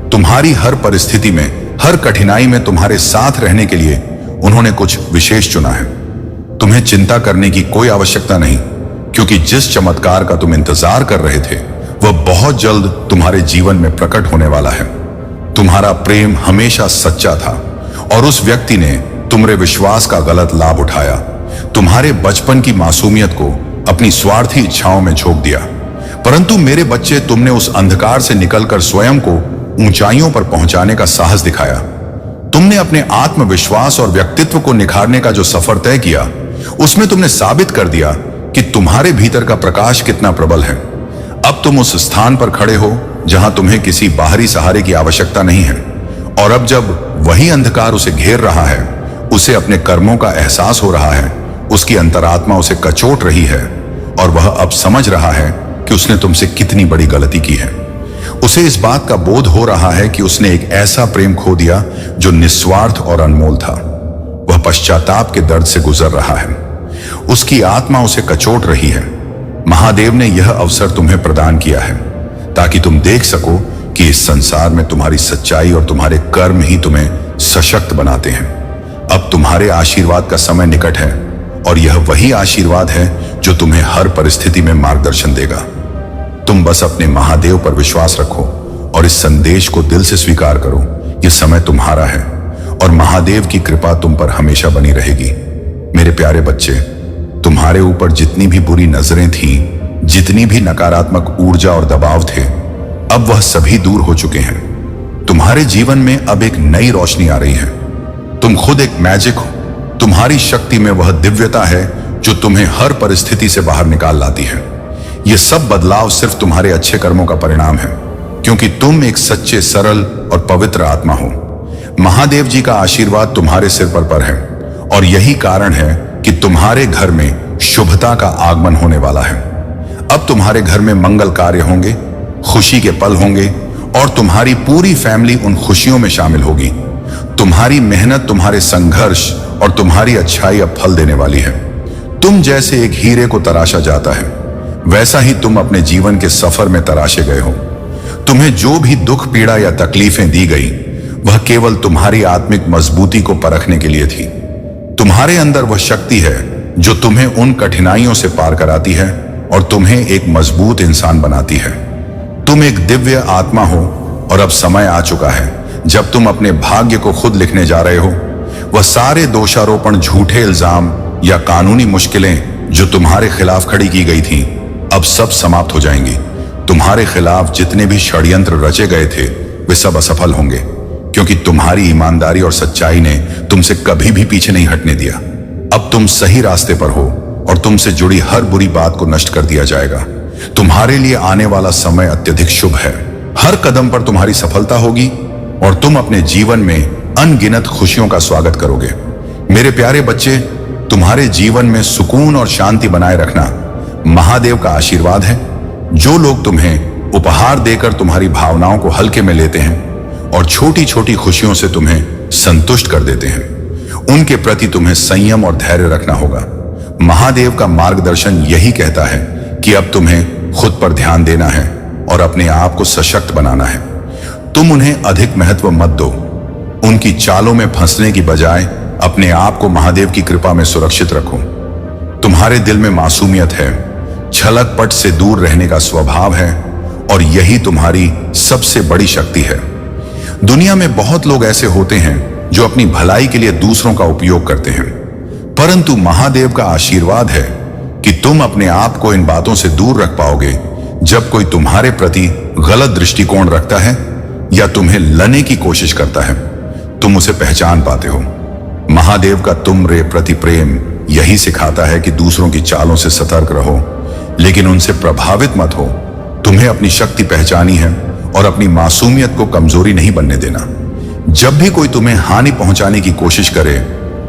तुम्हारी हर परिस्थिति में, हर कठिनाई में तुम्हारे साथ रहने के लिए उन्होंने कुछ विशेष चुना है। तुम्हें चिंता करने की कोई आवश्यकता नहीं, क्योंकि जिस चमत्कार का तुम इंतजार कर रहे थे वह बहुत जल्द तुम्हारे जीवन में प्रकट होने वाला है। तुम्हारा प्रेम हमेशा सच्चा था और उस व्यक्ति ने तुम्हारे विश्वास का गलत लाभ उठाया, तुम्हारे बचपन की मासूमियत को अपनी स्वार्थी इच्छाओं में झोंक दिया। परंतु मेरे बच्चे, तुमने उस अंधकार से निकलकर स्वयं को ऊंचाइयों पर पहुंचाने का साहस दिखाया। तुमने अपने आत्मविश्वास और व्यक्तित्व को निखारने का जो सफर तय किया उसमें तुमने साबित कर दिया कि तुम्हारे भीतर का प्रकाश कितना प्रबल है। अब तुम उस स्थान पर खड़े हो जहां तुम्हें किसी बाहरी सहारे की आवश्यकता नहीं है, और अब जब वही अंधकार उसे घेर रहा है, उसे अपने कर्मों का एहसास हो रहा है, उसकी अंतरात्मा उसे कचोट रही है और वह अब समझ रहा है कि उसने तुमसे कितनी बड़ी गलती की है। उसे इस बात का बोध हो रहा है कि उसने एक ऐसा प्रेम खो दिया जो निस्वार्थ और अनमोल था। वह पश्चाताप के दर्द से गुजर रहा है, उसकी आत्मा उसे कचोट रही है। महादेव ने यह अवसर तुम्हें प्रदान किया है ताकि तुम देख सको कि इस संसार में तुम्हारी सच्चाई और तुम्हारे कर्म ही तुम्हें सशक्त बनाते हैं। अब तुम्हारे आशीर्वाद का समय निकट है और यह वही आशीर्वाद है जो तुम्हें हर परिस्थिति में मार्गदर्शन देगा। तुम बस अपने महादेव पर विश्वास रखो और इस संदेश को दिल से स्वीकार करो। यह समय तुम्हारा है और महादेव की कृपा तुम पर हमेशा बनी रहेगी। मेरे प्यारे बच्चे, तुम्हारे ऊपर जितनी भी बुरी नजरें थीं, जितनी भी नकारात्मक ऊर्जा और दबाव थे, अब वह सभी दूर हो चुके हैं। तुम्हारे जीवन में अब एक नई रोशनी आ रही है। तुम खुद एक मैजिक हो। तुम्हारी शक्ति में वह दिव्यता है जो तुम्हें हर परिस्थिति से बाहर निकाल लाती है। यह सब बदलाव सिर्फ तुम्हारे अच्छे कर्मों का परिणाम है, क्योंकि तुम एक सच्चे, सरल और पवित्र आत्मा हो। महादेव जी का आशीर्वाद तुम्हारे सिर पर है और यही कारण है कि तुम्हारे घर में शुभता का आगमन होने वाला है। अब तुम्हारे घर में मंगल कार्य होंगे, खुशी के पल होंगे और तुम्हारी पूरी फैमिली उन खुशियों में शामिल होगी। तुम्हारी मेहनत, तुम्हारे संघर्ष और तुम्हारी अच्छाई अब फल देने वाली है। तुम जैसे एक हीरे को तराशा जाता है, वैसा ही तुम अपने जीवन के सफर में तराशे गए हो। तुम्हें जो भी दुख, पीड़ा या तकलीफें दी गई वह केवल तुम्हारी आत्मिक मजबूती को परखने के लिए थी। तुम्हारे अंदर वह शक्ति है जो तुम्हें उन कठिनाइयों से पार कराती है और तुम्हें एक मजबूत इंसान बनाती है। तुम एक दिव्य आत्मा हो और अब समय आ चुका है जब तुम अपने भाग्य को खुद लिखने जा रहे हो। वह सारे दोषारोपण, झूठे इल्जाम या कानूनी मुश्किलें जो तुम्हारे खिलाफ खड़ी की गई थीं, अब सब समाप्त हो जाएंगी। तुम्हारे खिलाफ जितने भी षड्यंत्र रचे गए थे वे सब असफल होंगे, क्योंकि तुम्हारी ईमानदारी और सच्चाई ने तुमसे कभी भी पीछे नहीं हटने दिया। अब तुम सही रास्ते पर हो और तुमसे जुड़ी हर बुरी बात को नष्ट कर दिया जाएगा। तुम्हारे लिए आने वाला समय अत्यधिक शुभ है। हर कदम पर तुम्हारी सफलता होगी और तुम अपने जीवन में अनगिनत खुशियों का स्वागत करोगे। मेरे प्यारे बच्चे, तुम्हारे जीवन में सुकून और शांति बनाए रखना महादेव का आशीर्वाद है। जो लोग तुम्हें उपहार देकर तुम्हारी भावनाओं को हल्के में लेते हैं और छोटी छोटी खुशियों से तुम्हें संतुष्ट कर देते हैं, उनके प्रति तुम्हें संयम और धैर्य रखना होगा। महादेव का मार्गदर्शन यही कहता है कि अब तुम्हें खुद पर ध्यान देना है और अपने आप को सशक्त बनाना है। तुम उन्हें अधिक महत्व मत दो। उनकी चालों में फंसने की बजाय अपने आप को महादेव की कृपा में सुरक्षित रखो। तुम्हारे दिल में मासूमियत है, छलक पट से दूर रहने का स्वभाव है और यही तुम्हारी सबसे बड़ी शक्ति है। दुनिया में बहुत लोग ऐसे होते हैं जो अपनी भलाई के लिए दूसरों का उपयोग करते हैं, परंतु महादेव का आशीर्वाद है कि तुम अपने आप को इन बातों से दूर रख पाओगे। जब कोई तुम्हारे प्रति गलत दृष्टिकोण रखता है या तुम्हें लाने की कोशिश करता है, तुम उसे पहचान पाते हो। महादेव का तुम रे प्रति प्रेम यही सिखाता है कि दूसरों की चालों से सतर्क रहो, लेकिन उनसे प्रभावित मत हो। तुम्हें अपनी शक्ति पहचानी है और अपनी मासूमियत को कमजोरी नहीं बनने देना। जब भी कोई तुम्हें हानि पहुंचाने की कोशिश करे,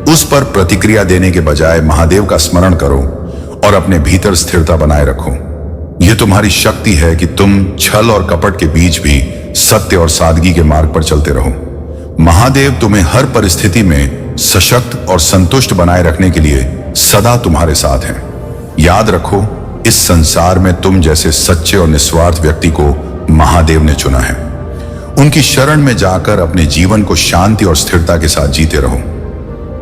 उस पर प्रतिक्रिया देने के बजाय महादेव का स्मरण करो और अपने भीतर स्थिरता बनाए रखो। यह तुम्हारी शक्ति है कि तुम छल और कपट के बीच भी सत्य और सादगी के मार्ग पर चलते रहो। महादेव तुम्हें हर परिस्थिति में सशक्त और संतुष्ट बनाए रखने के लिए सदा तुम्हारे साथ हैं। याद रखो, इस संसार में तुम जैसे सच्चे और निस्वार्थ व्यक्ति को महादेव ने चुना है। उनकी शरण में जाकर अपने जीवन को शांति और स्थिरता के साथ जीते रहो।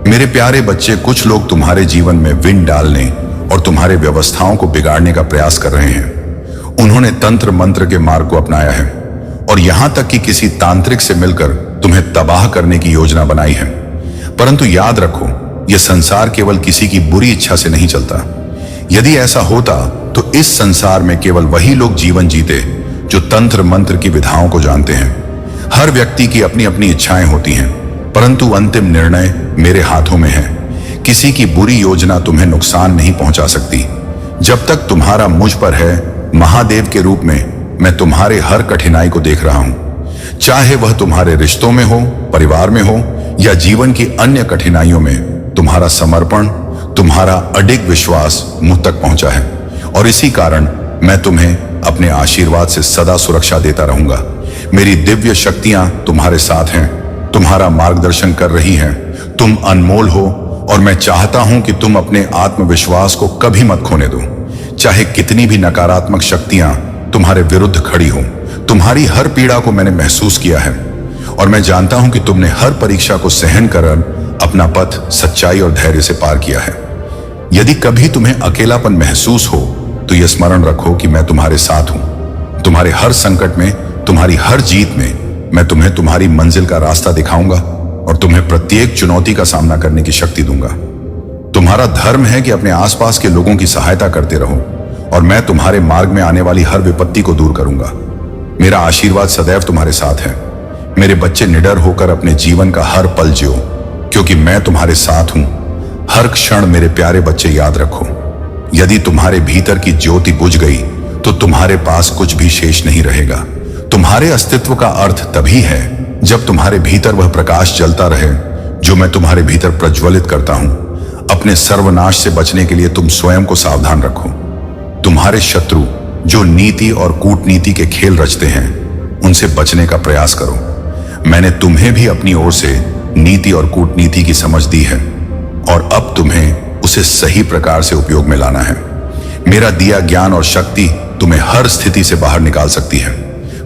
मेरे प्यारे बच्चे, कुछ लोग तुम्हारे जीवन में विघ्न डालने और तुम्हारे व्यवस्थाओं को बिगाड़ने का प्रयास कर रहे हैं। उन्होंने तंत्र मंत्र के मार्ग को अपनाया है और यहां तक कि किसी तांत्रिक से मिलकर तुम्हें तबाह करने की योजना बनाई है। परंतु याद रखो, यह संसार केवल किसी की बुरी इच्छा से नहीं चलता। यदि ऐसा होता तो इस संसार में केवल वही लोग जीवन जीते जो तंत्र मंत्र की विधाओं को जानते हैं। हर व्यक्ति की अपनी अपनी इच्छाएं होती हैं, परंतु अंतिम निर्णय मेरे हाथों में है। किसी की बुरी योजना तुम्हें नुकसान नहीं पहुंचा सकती। जब तक तुम्हारा मुझ पर है, महादेव के रूप में मैं तुम्हारे हर कठिनाई को देख रहा हूं। चाहे वह तुम्हारे रिश्तों में हो, परिवार में हो या जीवन की अन्य कठिनाइयों में, तुम्हारा समर्पण, तुम्हारा अडिग विश्वास मुझ तक पहुंचा है और इसी कारण मैं तुम्हें अपने आशीर्वाद से सदा सुरक्षा देता रहूंगा। मेरी दिव्य शक्तियां तुम्हारे साथ हैं, तुम्हारा मार्गदर्शन कर रही हैं। तुम अनमोल हो और मैं चाहता हूं कि तुम अपने आत्मविश्वास को कभी मत खोने दो। चाहे कितनी भी नकारात्मक शक्तियां तुम्हारे विरुद्ध खड़ी हों, तुम्हारी हर पीड़ा को मैंने महसूस किया है और मैं जानता हूं कि तुमने हर परीक्षा को सहन कर अपना पथ सच्चाई और धैर्य से पार किया है। यदि कभी तुम्हें अकेलापन महसूस हो तो यह स्मरण रखो कि मैं तुम्हारे साथ हूं। तुम्हारे हर संकट में, तुम्हारी हर जीत में मैं तुम्हें तुम्हारी मंजिल का रास्ता दिखाऊंगा और तुम्हें प्रत्येक चुनौती का सामना करने की शक्ति दूंगा। तुम्हारा धर्म है कि अपने आसपास के लोगों की सहायता करते रहो और मैं तुम्हारे मार्ग में आने वाली हर विपत्ति को दूर करूंगा। मेरा आशीर्वाद सदैव तुम्हारे साथ है। मेरे बच्चे, निडर होकर अपने जीवन का हर पल जियो, क्योंकि मैं तुम्हारे साथ हूं। हर क्षण मेरे प्यारे बच्चे याद रखो, यदि तुम्हारे भीतर की ज्योति बुझ गई तो तुम्हारे पास कुछ भी शेष नहीं रहेगा। तुम्हारे अस्तित्व का अर्थ तभी है जब तुम्हारे भीतर वह प्रकाश जलता रहे जो मैं तुम्हारे भीतर प्रज्वलित करता हूं। अपने सर्वनाश से बचने के लिए तुम स्वयं को सावधान रखो। तुम्हारे शत्रु जो नीति और कूटनीति के खेल रचते हैं, उनसे बचने का प्रयास करो। मैंने तुम्हें भी अपनी ओर से नीति और कूटनीति की समझ दी है और अब तुम्हें उसे सही प्रकार से उपयोग में लाना है। मेरा दिया ज्ञान और शक्ति तुम्हें हर स्थिति से बाहर निकाल सकती है,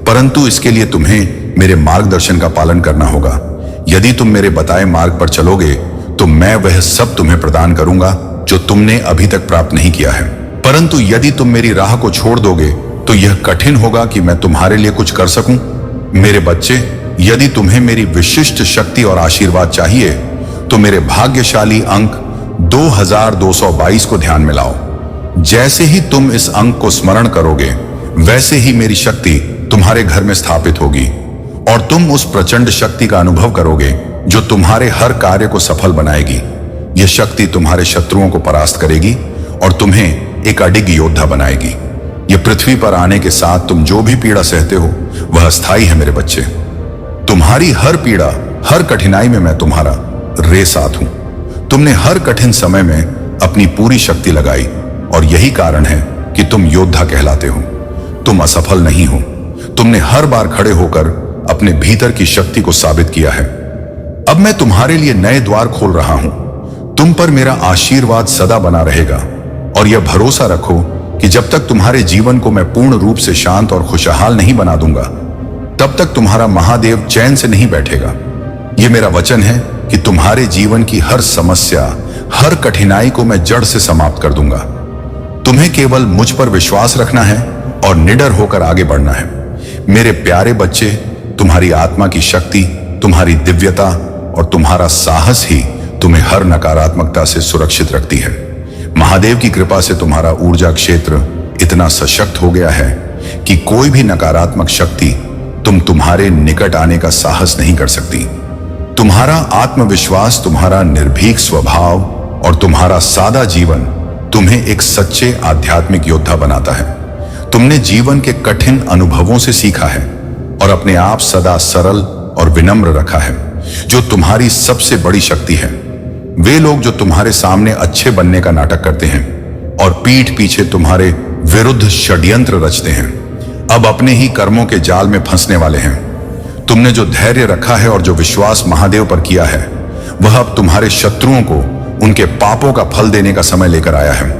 परंतु इसके लिए तुम्हें मेरे मार्गदर्शन का पालन करना होगा। यदि तुम मेरे बताए मार्ग पर चलोगे तो मैं वह सब तुम्हें प्रदान करूंगा जो तुमने अभी तक प्राप्त नहीं किया है। परंतु यदि तुम मेरी राह को छोड़ दोगे तो यह कठिन होगा कि मैं तुम्हारे लिए कुछ कर सकूं। मेरे बच्चे, यदि तुम्हें मेरी विशिष्ट शक्ति और आशीर्वाद चाहिए तो मेरे भाग्यशाली अंक 2222 को ध्यान में लाओ। जैसे ही तुम इस अंक को स्मरण करोगे, वैसे ही मेरी शक्ति तुम्हारे घर में स्थापित होगी और तुम उस प्रचंड शक्ति का अनुभव करोगे जो तुम्हारे हर कार्य को सफल बनाएगी। यह शक्ति तुम्हारे शत्रुओं को परास्त करेगी और तुम्हें एक अडिग योद्धा बनाएगी। यह पृथ्वी पर आने के साथ तुम जो भी पीड़ा सहते हो वह अस्थायी है मेरे बच्चे। तुम्हारी हर पीड़ा, हर कठिनाई में मैं तुम्हारा रे साथ हूं। तुमने हर कठिन समय में अपनी पूरी शक्ति लगाई और यही कारण है कि तुम योद्धा कहलाते हो। तुम असफल नहीं हो। तुमने हर बार खड़े होकर अपने भीतर की शक्ति को साबित किया है। अब मैं तुम्हारे लिए नए द्वार खोल रहा हूं। तुम पर मेरा आशीर्वाद सदा बना रहेगा और यह भरोसा रखो कि जब तक तुम्हारे जीवन को मैं पूर्ण रूप से शांत और खुशहाल नहीं बना दूंगा, तब तक तुम्हारा महादेव चैन से नहीं बैठेगा। यह मेरा वचन है कि तुम्हारे जीवन की हर समस्या, हर कठिनाई को मैं जड़ से समाप्त कर दूंगा। तुम्हें केवल मुझ पर विश्वास रखना है और निडर होकर आगे बढ़ना है। मेरे प्यारे बच्चे, तुम्हारी आत्मा की शक्ति, तुम्हारी दिव्यता और तुम्हारा साहस ही तुम्हें हर नकारात्मकता से सुरक्षित रखती है। महादेव की कृपा से तुम्हारा ऊर्जा क्षेत्र इतना सशक्त हो गया है कि कोई भी नकारात्मक शक्ति तुम्हारे निकट आने का साहस नहीं कर सकती। तुम्हारा आत्मविश्वास, तुम्हारा निर्भीक स्वभाव और तुम्हारा सादा जीवन तुम्हें एक सच्चे आध्यात्मिक योद्धा बनाता है। तुमने जीवन के कठिन अनुभवों से सीखा है और अपने आप सदा सरल और विनम्र रखा है, जो तुम्हारी सबसे बड़ी शक्ति है। वे लोग जो तुम्हारे सामने अच्छे बनने का नाटक करते हैं और पीठ पीछे तुम्हारे विरुद्ध षड्यंत्र रचते हैं, अब अपने ही कर्मों के जाल में फंसने वाले हैं। तुमने जो धैर्य रखा है और जो विश्वास महादेव पर किया है, वह अब तुम्हारे शत्रुओं को उनके पापों का फल देने का समय लेकर आया है।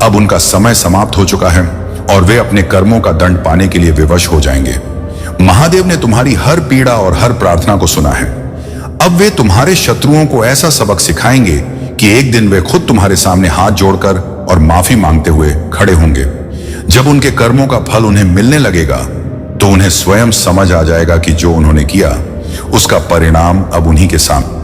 अब उनका समय समाप्त हो चुका है और वे अपने कर्मों का दंड पाने के लिए विवश हो जाएंगे। महादेव ने तुम्हारी हर पीड़ा और हर प्रार्थना को सुना है। अब वे तुम्हारे शत्रुओं को ऐसा सबक सिखाएंगे कि एक दिन वे खुद तुम्हारे सामने हाथ जोड़कर और माफी मांगते हुए खड़े होंगे। जब उनके कर्मों का फल उन्हें मिलने लगेगा तो उन्हें स्वयं समझ आ जाएगा कि जो उन्होंने किया उसका परिणाम अब उन्हीं के सामने